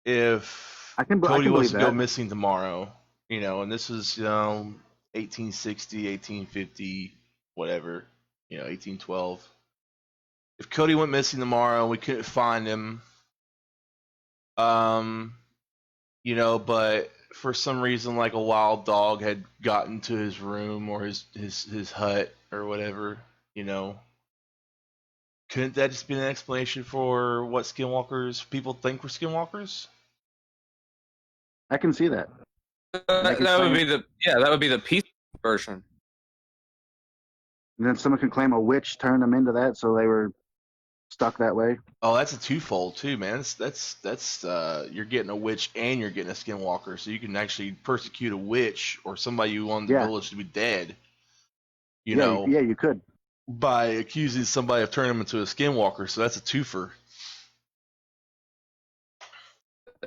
if I can Cody was believe to go that. missing tomorrow, you know, and this is, 1860, 1850, whatever, 1812. If Cody went missing tomorrow and we couldn't find him, but for some reason, like a wild dog had gotten to his room or his hut or whatever, couldn't that just be an explanation for what skinwalkers people think were skinwalkers? I can see that. That would be the peace version. And then someone can claim a witch turned them into that, so they were stuck that way. Oh, that's a twofold too, man. That's you're getting a witch and you're getting a skinwalker, so you can actually persecute a witch or somebody you want the village to be dead. Yeah, you could. By accusing somebody of turning them into a skinwalker, so that's a twofer.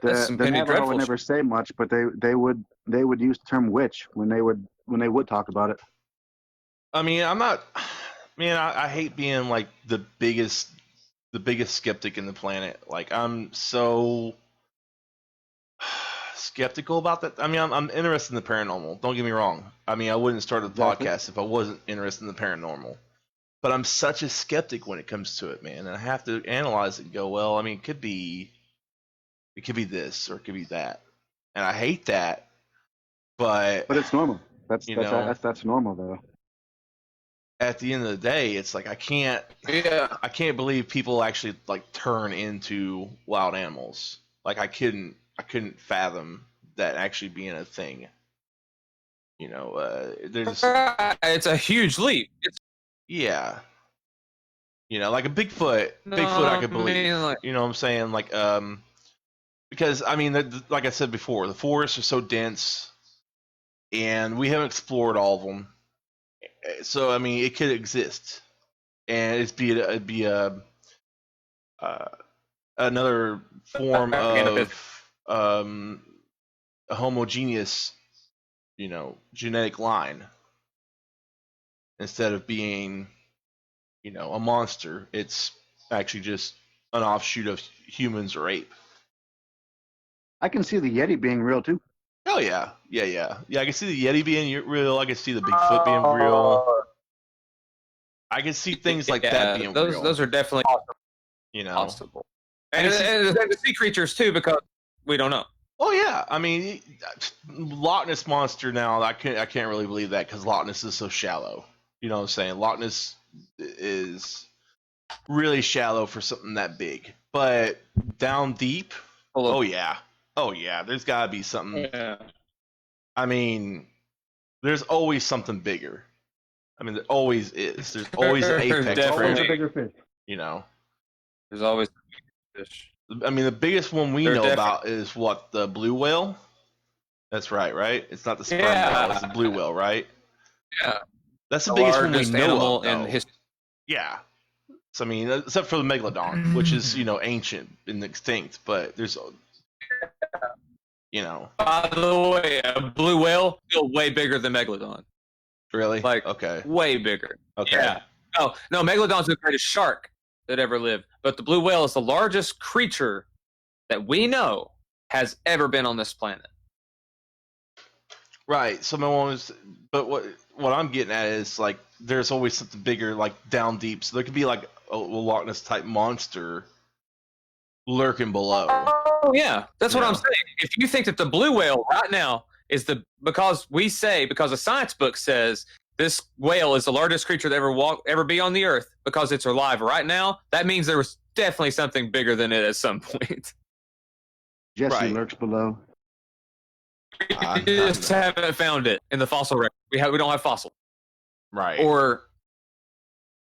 The Navajo would never say much, but they would use the term witch when they would talk about it. I mean, I hate being like the biggest skeptic in the planet. Like, I'm so skeptical about that. I mean, I'm interested in the paranormal. Don't get me wrong. I mean, I wouldn't start a podcast if I wasn't interested in the paranormal. But I'm such a skeptic when it comes to it, man. And I have to analyze it and go, well, I mean, it could be this or it could be that. And I hate that. But it's normal. That's normal though. At the end of the day, it's like I can't believe people actually like turn into wild animals. Like I couldn't fathom that actually being a thing. There's it's a huge leap. Yeah. Like a Bigfoot I could believe. What I'm saying? Like, because, I mean, like I said before, the forests are so dense, and we haven't explored all of them. So, I mean, it could exist. And it'd be another form of a homogeneous, genetic line. Instead of being a monster, it's actually just an offshoot of humans or ape. I can see the Yeti being real too. Oh yeah. I can see the Yeti being real. I can see the Bigfoot being real. I can see things like that being real. Those are definitely possible. And the sea creatures too, because we don't know. Oh yeah, I mean, Loch Ness monster. Now I can't really believe that because Loch Ness is so shallow. You know what I'm saying? Loch Ness is really shallow for something that big, but down deep. Oh yeah. There's gotta be something. Yeah. I mean, there's always something bigger. I mean, there always is. There's always an apex. Always a bigger fish. There's always a fish. I mean, the biggest one we know about is what, the blue whale. That's right? It's not the sperm whale. It's the blue whale, right? Yeah. That's the biggest one we know of, in history. Yeah. So, I mean, except for the megalodon, which is, ancient and extinct, but there's, By the way, a blue whale still way bigger than megalodon. Really? Like, okay. Way bigger. Okay. Yeah. No, megalodon's the greatest shark that ever lived, but the blue whale is the largest creature that we know has ever been on this planet. Right. But what I'm getting at is like there's always something bigger, like down deep. So there could be like a Loch Ness type monster lurking below. Oh yeah, that's what I'm saying. If you think that the blue whale right now is because a science book says this whale is the largest creature to ever be on the earth because it's alive right now, that means there was definitely something bigger than it at some point. Jesse lurks below. We just haven't found it in the fossil record. We don't have fossil. Right. Or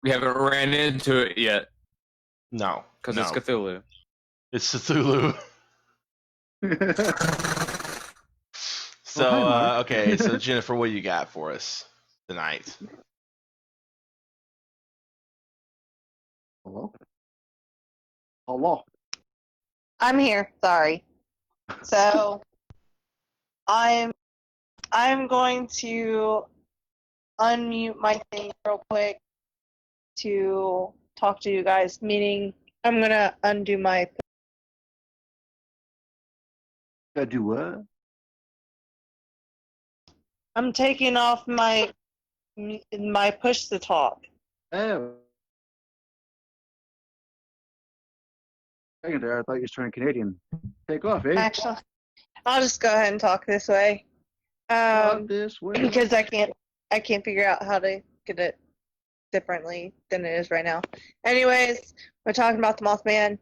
we haven't ran into it yet. No. Because it's Cthulhu. It's Cthulhu. So, hi, Mark. okay, so Jennifer, what you got for us tonight? Hello? Hello? I'm here. Sorry. So I'm going to unmute my thing real quick to talk to you guys. Meaning, I'm gonna undo my. Do what? I'm taking off my push to talk. Oh. Second there, I thought you were turning Canadian. Take off, eh? Actually, I'll just go ahead and talk this way. Talk this way. Because I can't figure out how to get it differently than it is right now. Anyways, we're talking about the Mothman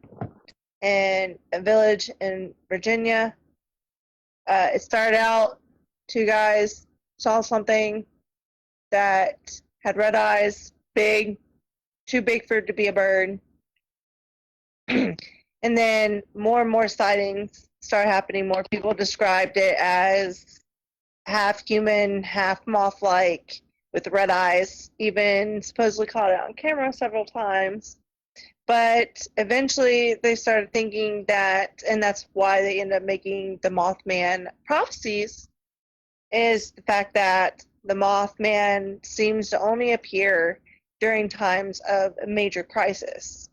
in a village in Virginia. It started out, two guys saw something that had red eyes, big, too big for it to be a bird. And then more and more sightings started happening. More people described it as half human, half moth-like, with red eyes. Even supposedly caught it on camera several times. But eventually they started thinking that, and that's why they ended up making the Mothman prophecies, is the fact that the Mothman seems to only appear during times of a major crisis.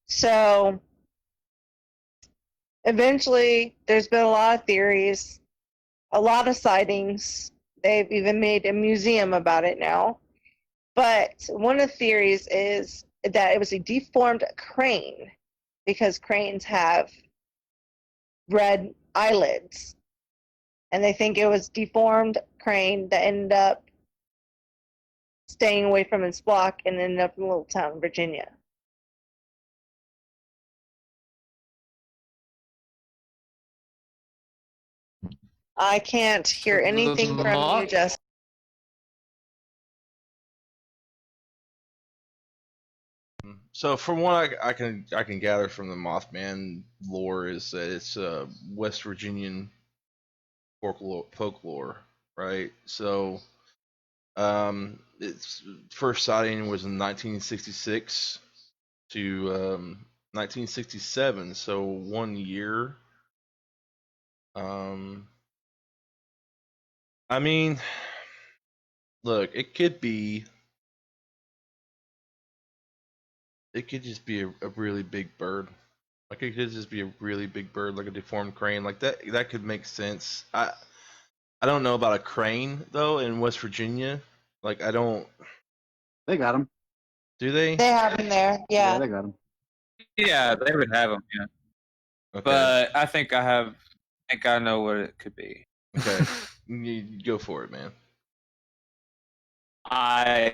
So eventually there's been a lot of theories, a lot of sightings. They've even made a museum about it now. But one of the theories is that it was a deformed crane, because cranes have red eyelids. And they think it was deformed crane that ended up staying away from its flock and ended up in a little town in Virginia. I can't hear anything from you, Jess. So, from what I can gather from the Mothman lore is that it's West Virginian folklore, right? So, its first sighting was in 1966 to 1967, so 1 year. I mean, look, it could just be a really big bird. Like, it could just be a really big bird, like a deformed crane. Like that could make sense. I don't know about a crane though in West Virginia. Like, I don't. They got him. Do they? They have them there, Yeah, yeah. they got him. Yeah, they would have them. Yeah, Okay. but I think I know what it could be. Okay. You go for it, man. I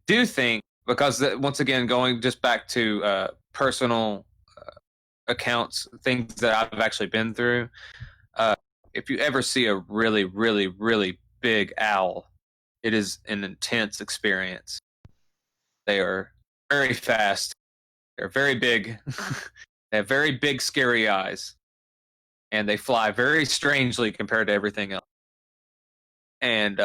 do think, because once again, going just back to personal accounts, things that I've actually been through. If you ever see a really, really, really big owl, it is an intense experience. They are very fast. They're very big. They have very big, scary eyes. And they fly very strangely compared to everything else. And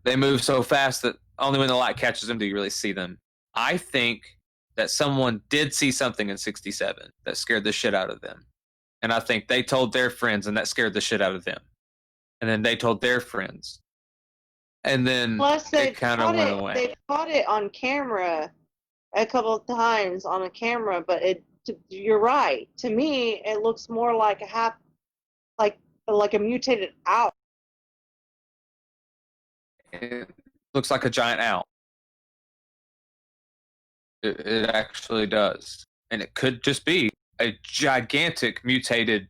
they move so fast that only when the light catches them do you really see them. I think that someone did see something in 67 that scared the shit out of them. And I think they told their friends, and that scared the shit out of them. And then they told their friends. And then Plus, it kind of went away. They caught it on camera a couple of times on a camera, but you're right. To me, it looks more like like a mutated owl. It looks like a giant owl. It actually does. And it could just be a gigantic mutated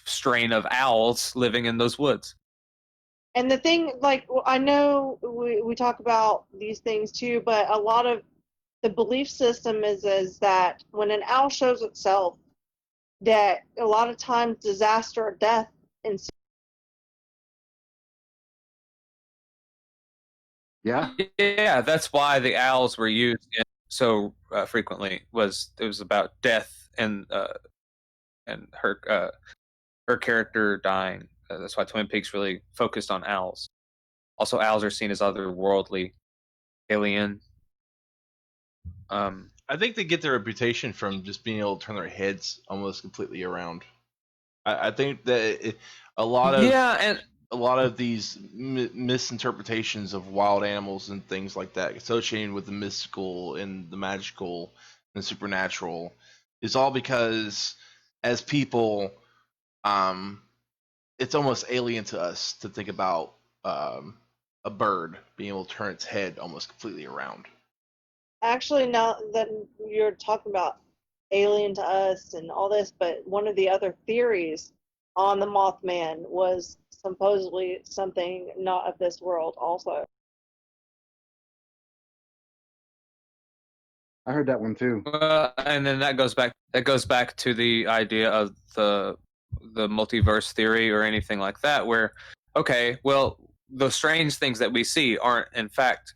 strain of owls living in those woods. And the thing, like, I know we talk about these things too, but a lot of the belief system is that when an owl shows itself, that a lot of times disaster or death ensues. Yeah. Yeah, that's why the owls were used in so frequently was about death and her character dying. That's why Twin Peaks really focused on owls. Also, owls are seen as otherworldly, alien. I think they get their reputation from just being able to turn their heads almost completely around. I think that a lot of these misinterpretations of wild animals and things like that associated with the mystical and the magical and supernatural is all because as people, it's almost alien to us to think about a bird being able to turn its head almost completely around. Actually, now that you're talking about alien to us and all this, but one of the other theories on the Mothman was supposedly something not of this world also. I heard that one too. And then that goes back to the idea of the multiverse theory or anything like that, where, okay, well, the strange things that we see aren't in fact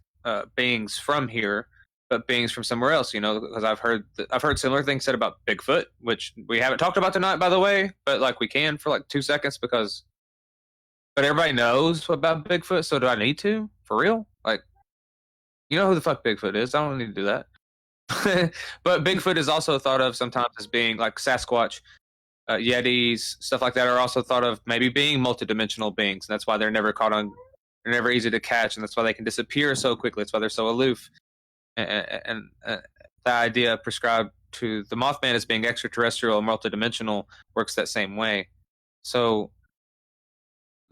beings from here, but beings from somewhere else. Because I've heard similar things said about Bigfoot, which we haven't talked about tonight, by the way, but like we can for like 2 seconds but everybody knows about Bigfoot, so do I need to? For real? Like, you know who the fuck Bigfoot is? I don't need to do that. But Bigfoot is also thought of sometimes as being like Sasquatch, Yetis, stuff like that are also thought of maybe being multidimensional beings, and that's why they're never they're never easy to catch, and that's why they can disappear so quickly. That's why they're so aloof. And the idea prescribed to the Mothman as being extraterrestrial and multidimensional works that same way. So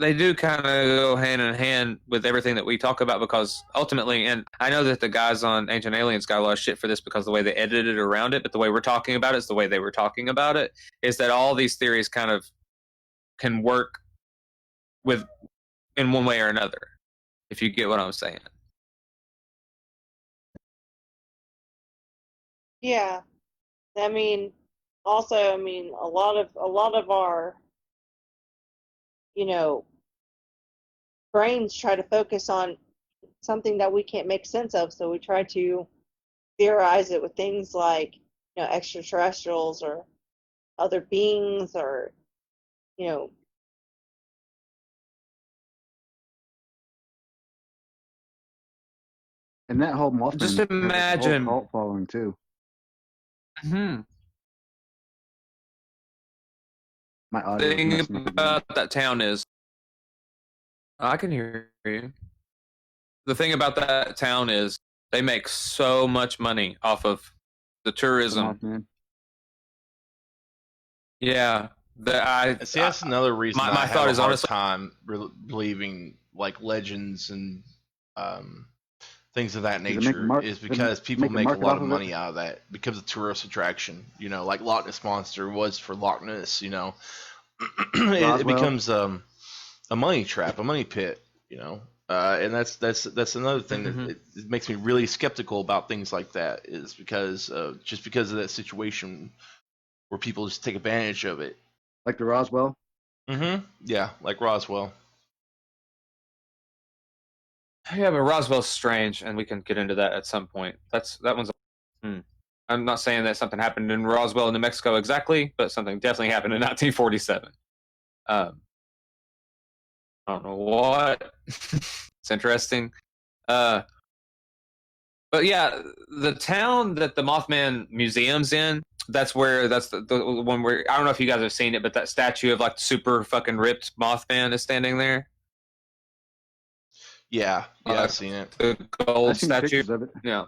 they do kind of go hand in hand with everything that we talk about, because ultimately, and I know that the guys on Ancient Aliens got a lot of shit for this because the way they edited it around it, but the way we're talking about it is the way they were talking about it, is that all these theories kind of can work in one way or another, if you get what I'm saying. Yeah, I mean, also, I mean, a lot of our, brains try to focus on something that we can't make sense of, so we try to theorize it with things like, extraterrestrials or other beings or, And that whole Mothman Just has a imagine. whole cult following too. My audio The is thing messing up again. about that town is, I can hear you. The thing about that town is they make so much money off of the tourism. Mothman. Yeah, See, that's another reason my I thought have is a hard honestly- time believing like legends and things of that They make nature is because people make a make a market lot off of of it. money out of that. It becomes a tourist attraction, like Loch Ness Monster was for Loch Ness, it Roswell. becomes a money trap, a money pit, and that's another thing that it makes me really skeptical about things like that, is because of that situation where people just take advantage of it. Like the Roswell. Yeah, like Roswell. Yeah, but Roswell's strange, and we can get into that at some point. That one's. I'm not saying that something happened in Roswell, New Mexico, exactly, but something definitely happened in 1947. I don't know what. It's interesting. But yeah, the town that the Mothman Museum's in, that's the one where, I don't know if you guys have seen it, but that statue of like super fucking ripped Mothman is standing there. Yeah, I've seen it. The gold I've seen statue. pictures of it. Yeah.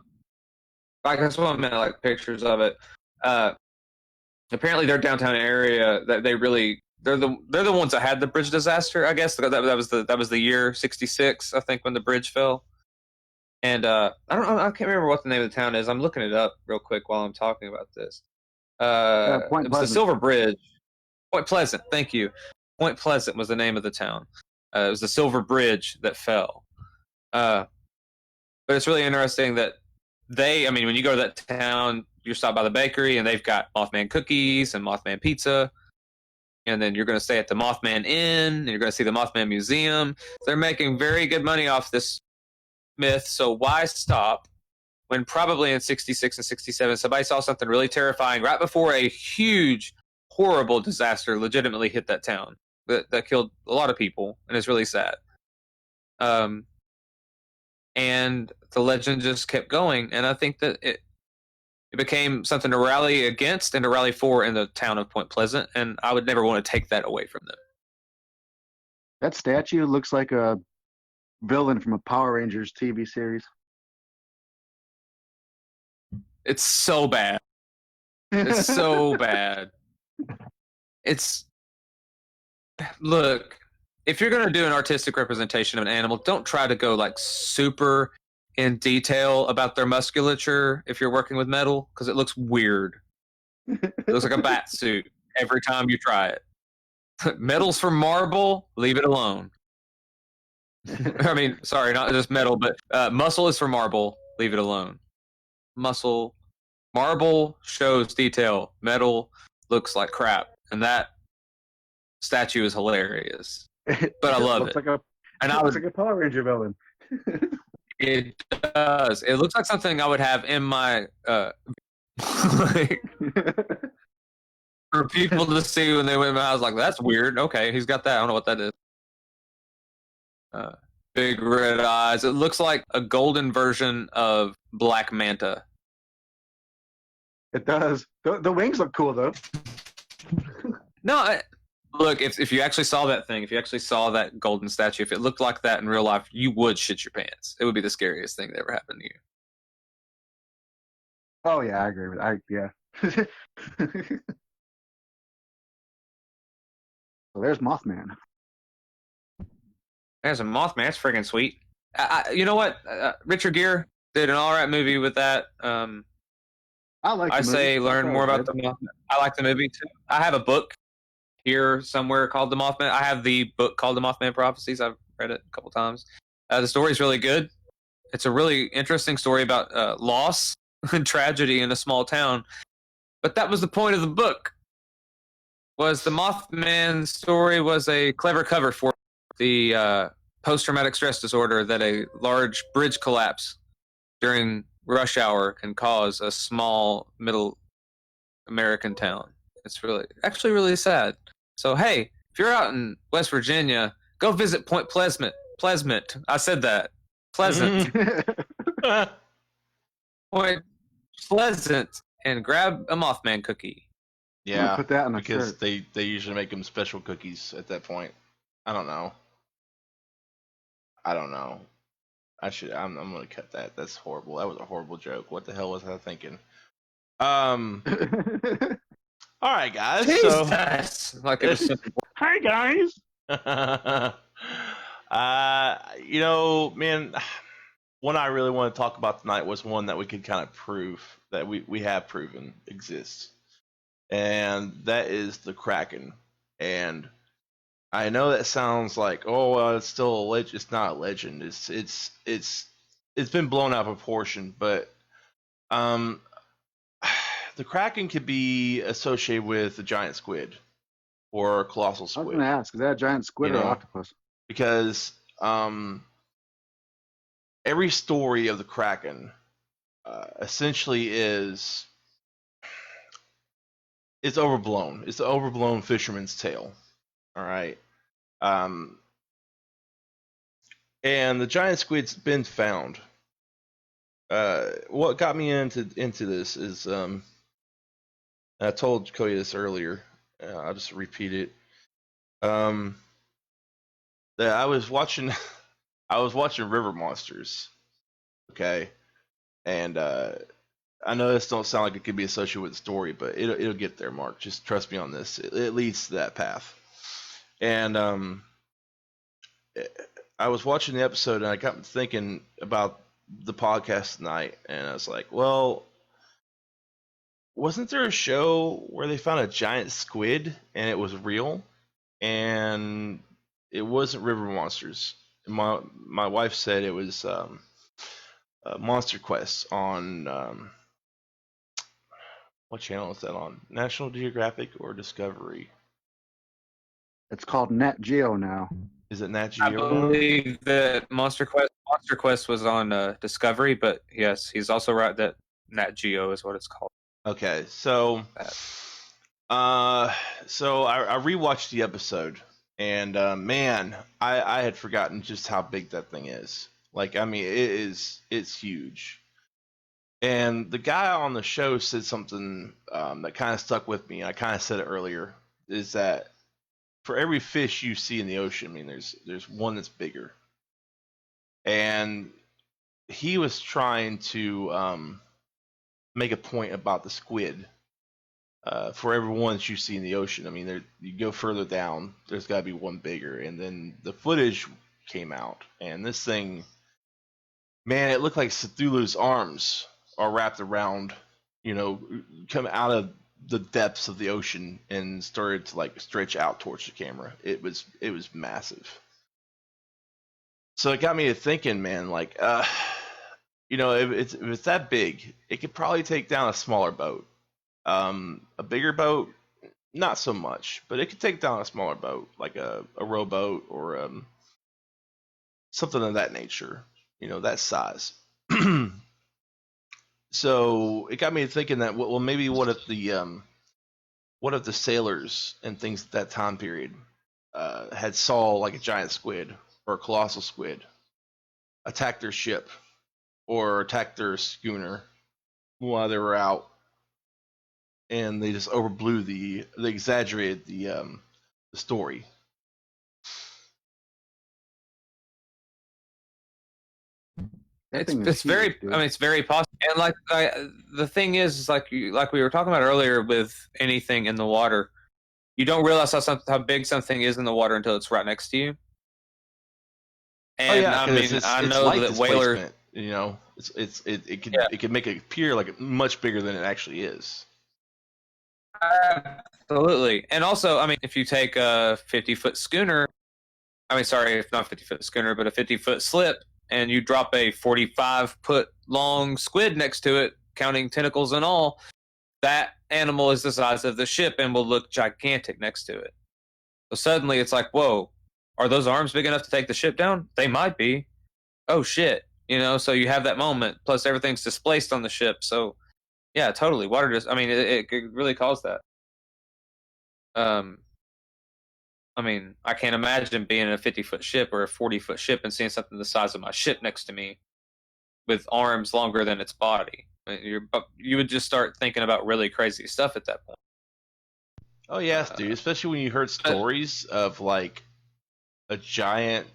Like, that's what I meant, like pictures of it. Apparently their downtown area, that they're the ones that had the bridge disaster, I guess. That was the year 1966, I think, when the bridge fell. And I can't remember what the name of the town is. I'm looking it up real quick while I'm talking about this. Point it was the Pleasant. Silver Bridge. Point Pleasant, thank you. Point Pleasant was the name of the town. It was the Silver Bridge that fell. But it's really interesting that when you go to that town, you're stopped by the bakery, and they've got Mothman cookies and Mothman pizza. And then you're going to stay at the Mothman Inn, and you're going to see the Mothman Museum. They're making very good money off this myth, so why stop? when probably in 66 and 67, somebody saw something really terrifying right before a huge, horrible disaster legitimately hit that town that killed a lot of people, and it's really sad. And the legend just kept going, and I think that it became something to rally against and to rally for in the town of Point Pleasant, and I would never want to take that away from them. That statue looks like a villain from a Power Rangers TV series. It's so bad. It's so bad. Look, if you're going to do an artistic representation of an animal, don't try to go like super in detail about their musculature if you're working with metal, because it looks weird. It looks like a bat suit every time you try it. Metal's from marble, leave it alone. I mean, sorry, not just metal, but muscle is from marble, leave it alone. Marble shows detail. Metal looks like crap, and that statue is hilarious. But I love it. Looks like a Power Ranger villain. It does. It looks like something I would have in my like, for people to see when they went in my house. Like, that's weird. Okay, he's got that. I don't know what that is. Big red eyes. It looks like a golden version of Black Manta. It does. The wings look cool though. No, look, if you actually saw that thing, if you actually saw that golden statue, if it looked like that in real life, you would shit your pants. It would be the scariest thing that ever happened to you. Oh yeah, I agree with that. Yeah. So there's Mothman. There's a Mothman. That's freaking sweet. You know what? Richard Gere did an all right movie with that. I say learn more about the Mothman. I like the movie too. I have a book here somewhere called The Mothman. I have the book called The Mothman Prophecies. I've read it a couple times. The story's really good. It's a really interesting story about loss and tragedy in a small town. But that was the point of the book. Was the Mothman story was a clever cover for the post-traumatic stress disorder that a large bridge collapse during rush hour can cause a small middle American town. It's actually really sad. So hey, if you're out in West Virginia, go visit Point Pleasant. I said that. Pleasant. Point Pleasant, and grab a Mothman cookie. Yeah, put that in a because shirt. they usually make them special cookies at that point. I don't know. I'm gonna cut that. That's horrible. That was a horrible joke. What the hell was I thinking? All right, guys. Jesus. Like it was simple. Hi guys. Man, one I really want to talk about tonight was one that we could kind of prove that we have proven exists, and that is the kraken. And I know that sounds like, oh, well, it's still a legend. It's not a legend. It's been blown out of proportion. But the kraken could be associated with a giant squid or a colossal I was squid. going to ask, is that a giant squid or octopus? Because every story of the kraken essentially is overblown. It's the overblown fisherman's tale. All right. And the giant squid's been found. What got me into this is I told Cody this earlier. I'll just repeat it. That I was watching River Monsters. Okay. And I know this don't sound like it could be associated with the story, but it'll get there, Mark. Just trust me on this. It leads to that path. And I was watching the episode, and I got thinking about the podcast tonight, and I was like, well, wasn't there a show where they found a giant squid, and it was real? And it wasn't River Monsters. My wife said it was Monster Quest on what channel is that on? National Geographic or Discovery? It's called Nat Geo now. Is it Nat I Geo? believe that Monster Quest Monster Quest was on Discovery, but yes, he's also right that Nat Geo is what it's called. Okay, so I rewatched the episode, and man, I had forgotten just how big that thing is. Like, I mean, it's huge. And the guy on the show said something that kind of stuck with me. I kind of said it earlier, is that for every fish you see in the ocean, I mean, there's one that's bigger. And he was trying to make a point about the squid. For every one that you see in the ocean, I mean, you go further down, there's got to be one bigger. And then the footage came out, and this thing, man, it looked like Cthulhu's arms are wrapped around, come out of the depths of the ocean and started to like stretch out towards the camera. It was massive. So it got me to thinking, man, like, if it's that big, it could probably take down a smaller boat. A bigger boat, not so much, but it could take down a smaller boat, like a rowboat or something of that nature, that size. So it got me thinking that, well, maybe what if the sailors and things at that time period had saw like a giant squid or a colossal squid attack their ship or attack their schooner while they were out, and they just they exaggerated the story. It's very, I mean, it's very possible. And like the thing is like we were talking about earlier with anything in the water, you don't realize how big something is in the water until it's right next to you. And I mean, I know that whalers, it could make it appear like much bigger than it actually is. Absolutely. And also, I mean, if you take a 50-foot schooner, I mean, sorry, if not 50-foot schooner, but a 50-foot slip, and you drop a 45-foot long squid next to it, counting tentacles and all, that animal is the size of the ship and will look gigantic next to it. So suddenly it's like, whoa, are those arms big enough to take the ship down? They might be. Oh, shit. So you have that moment, plus everything's displaced on the ship. So, yeah, totally. Water just, I mean, it could really cause that. I mean, I can't imagine being in a 50-foot ship or a 40-foot ship and seeing something the size of my ship next to me with arms longer than its body. I mean, you would just start thinking about really crazy stuff at that point. Oh, yes, dude. Especially when you heard stories of, like, a giant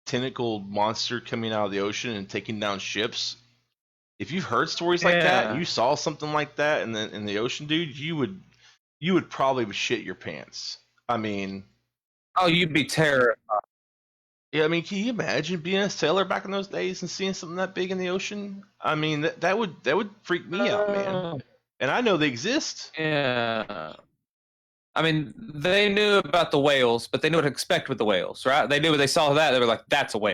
tentacled monster coming out of the ocean and taking down ships. If you've heard stories like that and you saw something like that in the ocean, dude, you would probably shit your pants. I mean... Oh, you'd be terrified. Yeah, I mean, can you imagine being a sailor back in those days and seeing something that big in the ocean? I mean, that would freak me out, man. And I know they exist. Yeah. I mean, they knew about the whales, but they knew what to expect with the whales, right? They knew when they saw that, they were like, that's a whale.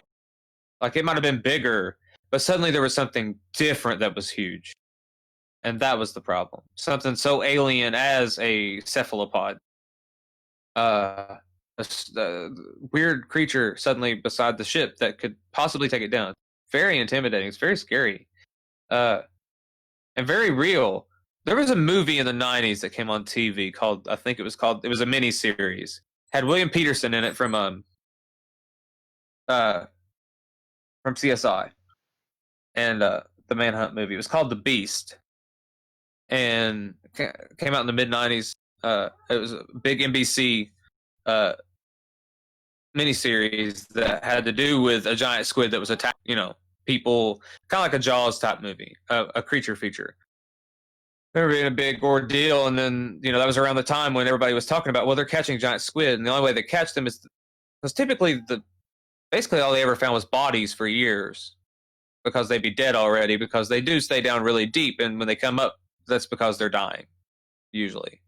Like, it might have been bigger, but suddenly there was something different that was huge. And that was the problem. Something so alien as a cephalopod. A weird creature suddenly beside the ship that could possibly take it down. Very intimidating. It's very scary. And very real. There was a movie in the 90s that came on TV called, it was a mini series. Had William Peterson in it from CSI. And the Manhunt movie. It was called The Beast. And came out in the mid 90s. It was a big NBC miniseries that had to do with a giant squid that was attacking, people, kind of like a Jaws type movie, a creature feature. They were in a big ordeal, and then that was around the time when everybody was talking about, well, they're catching giant squid, and the only way they catch them is because typically basically all they ever found was bodies for years, because they'd be dead already, because they do stay down really deep, and when they come up, that's because they're dying, usually.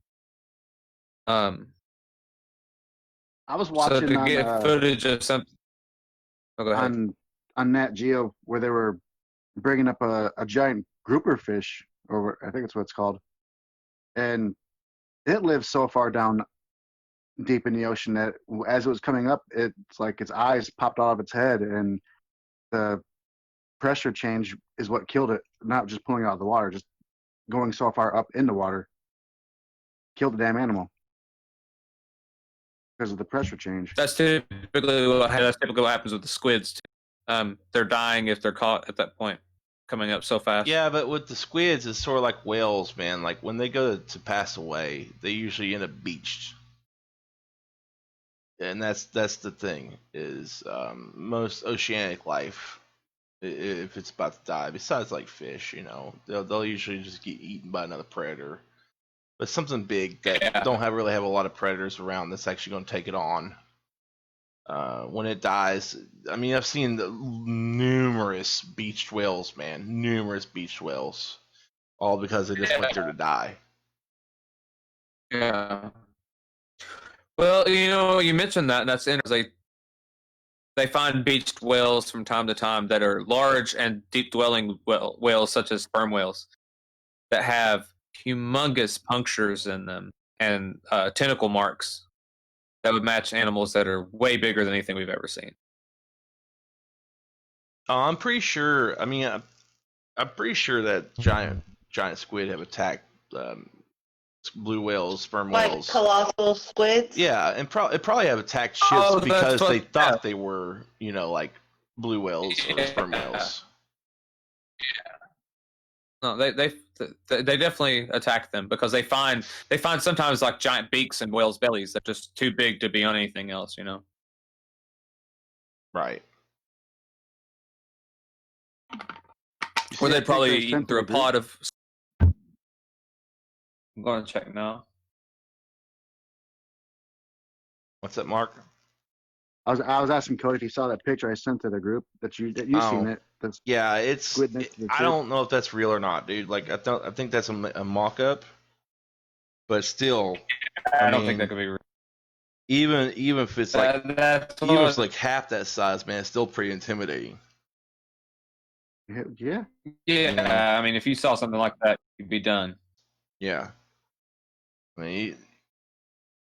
I was watching so to get footage of something. Oh, go ahead. On Nat Geo, where they were bringing up a giant grouper fish, or I think that's what it's called, and it lives so far down deep in the ocean that as it was coming up, it's like its eyes popped out of its head, and the pressure change is what killed it, not just pulling it out of the water, just going so far up in the water killed the damn animal because of the pressure change. That's typically what happens with the squids. Too. They're dying if they're caught at that point, coming up so fast. Yeah, but with the squids, it's sort of like whales, man. Like when they go to pass away, they usually end up beached. And that's the thing is most oceanic life, if it's about to die, besides like fish, they'll usually just get eaten by another predator. But something big that don't really have a lot of predators around that's actually going to take it on. When it dies, I mean, I've seen numerous beached whales, man, numerous beached whales, all because they just went there to die. Yeah. Well, you mentioned that, and that's interesting. They find beached whales from time to time that are large and deep-dwelling whales, such as sperm whales, that have humongous punctures in them and tentacle marks that would match animals that are way bigger than anything we've ever seen. I'm pretty sure. I mean, I'm pretty sure that giant squid have attacked blue whales, sperm whales, like colossal squids. Yeah, and it probably have attacked ships because they thought they were, like blue whales or sperm whales. No, they definitely attack them because they find sometimes like giant beaks in whales' bellies that are just too big to be on anything else, Right. Or they'd probably eat through a pod of. I'm going to check now. What's that, Mark? I was asking Cody if he saw that picture I sent to the group that you seen it. Yeah, I don't know if that's real or not, dude. Like I think that's a mock-up, but still, I don't think that could be real. Even if it's like even if it's like half that size, man, it's still pretty intimidating. Yeah. Yeah, I mean, if you saw something like that, you'd be done. Yeah. I mean,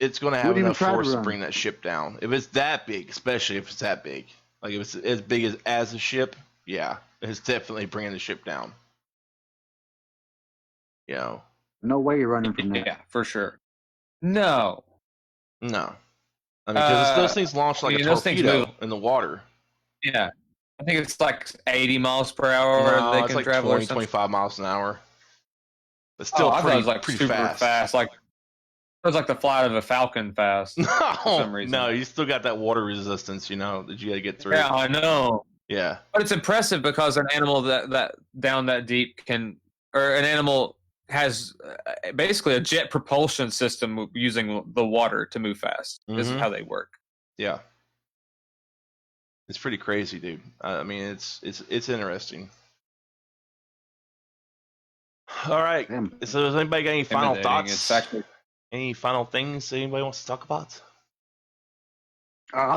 it's going to have enough force to bring that ship down. If it's that big, especially if it's that big. Like, if it's as big as a ship, yeah, it's definitely bringing the ship down. No way you're running from that. Yeah, for sure. No. I mean, because those things launch like a torpedo in the water. Yeah. I think it's like 80 miles per hour they it's can like travel. 20, 25 miles an hour. But still pretty, like pretty super fast. Like, it was like the flight of a falcon fast. No, for some reason. No, you still got that water resistance, that you got to get through. Yeah, I know. Yeah. But it's impressive because an animal that down that deep an animal has basically a jet propulsion system using the water to move fast. This is how they work. Yeah. It's pretty crazy, dude. I mean, it's interesting. All right. So, does anybody got any final thoughts? Any final things anybody wants to talk about? I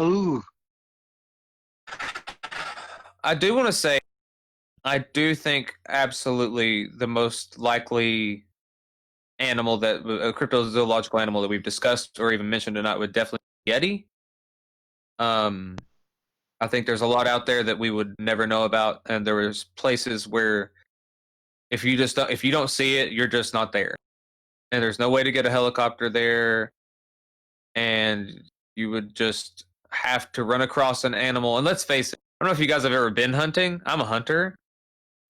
do want to say, I do think absolutely the most likely animal that a cryptozoological animal that we've discussed or even mentioned tonight would definitely be Yeti. I think there's a lot out there that we would never know about, and there was places where if you don't see it, you're just not there, and there's no way to get a helicopter there, and you would just have to run across an animal. And let's face it, I don't know if you guys have ever been hunting. I'm a hunter.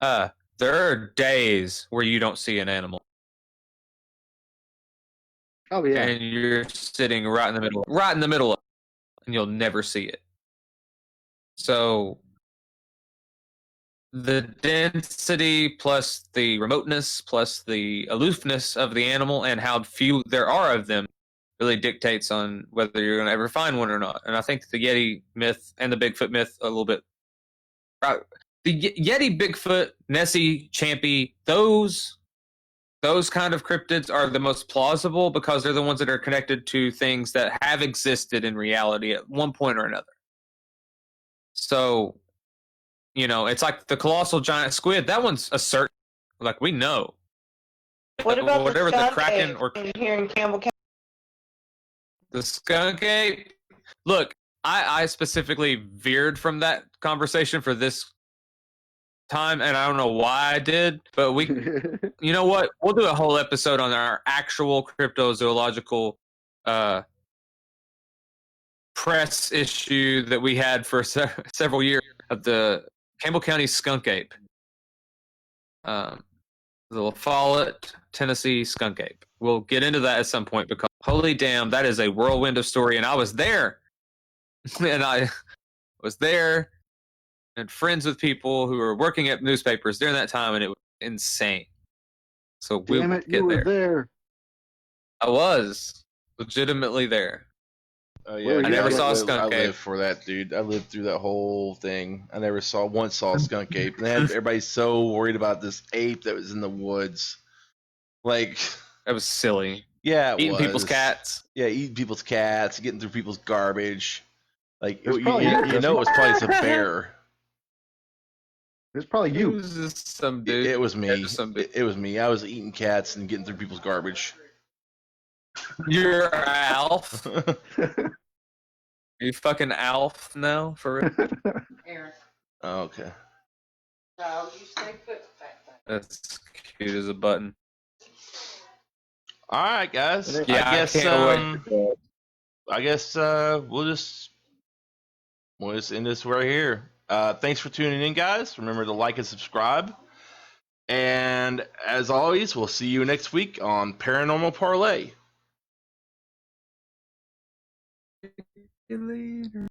There are days where you don't see an animal. Oh yeah. And you're sitting right in the middle of it, and you'll never see it. So the density plus the remoteness plus the aloofness of the animal and how few there are of them really dictates on whether you're going to ever find one or not. And I think the Yeti myth and the Bigfoot myth a little bit. The Yeti, Bigfoot, Nessie, Champy, those kind of cryptids are the most plausible because they're the ones that are connected to things that have existed in reality at one point or another. So, it's like the colossal giant squid. That one's a certain, like, we know. What about whatever the kraken or here in Campbell County? The skunk ape? Look, I specifically veered from that conversation for this time, and I don't know why I did, but you know what? We'll do a whole episode on our actual cryptozoological press issue that we had for several years of the Campbell County skunk ape. The La Follette, Tennessee skunk ape. We'll get into that at some point because holy damn, that is a whirlwind of story, and I was there. And I was there and friends with people who were working at newspapers during that time, and it was insane. So we'll Damn it, get you were there. there. I was legitimately there. Oh yeah, I never saw a I skunk ape. lived for that, dude. I lived through that whole thing. I never once saw a skunk ape. And everybody's so worried about this ape that was in the woods. Like, That was silly. yeah, it Eating was. people's cats. Yeah, eating people's cats, getting through people's garbage. Like, It's you probably you, know, it was probably some bear. It's probably It you. was just some dude. It was me. Just some dude. It was me. I was eating cats and getting through people's garbage. You're Alf. You fucking Alf now? For real? Oh, okay. That's cute as a button. All right, guys. Yeah, I guess can't wait. I guess we'll just end this right here. Thanks for tuning in, guys. Remember to like and subscribe. And as always, we'll see you next week on Paranormal Parlay. See you later.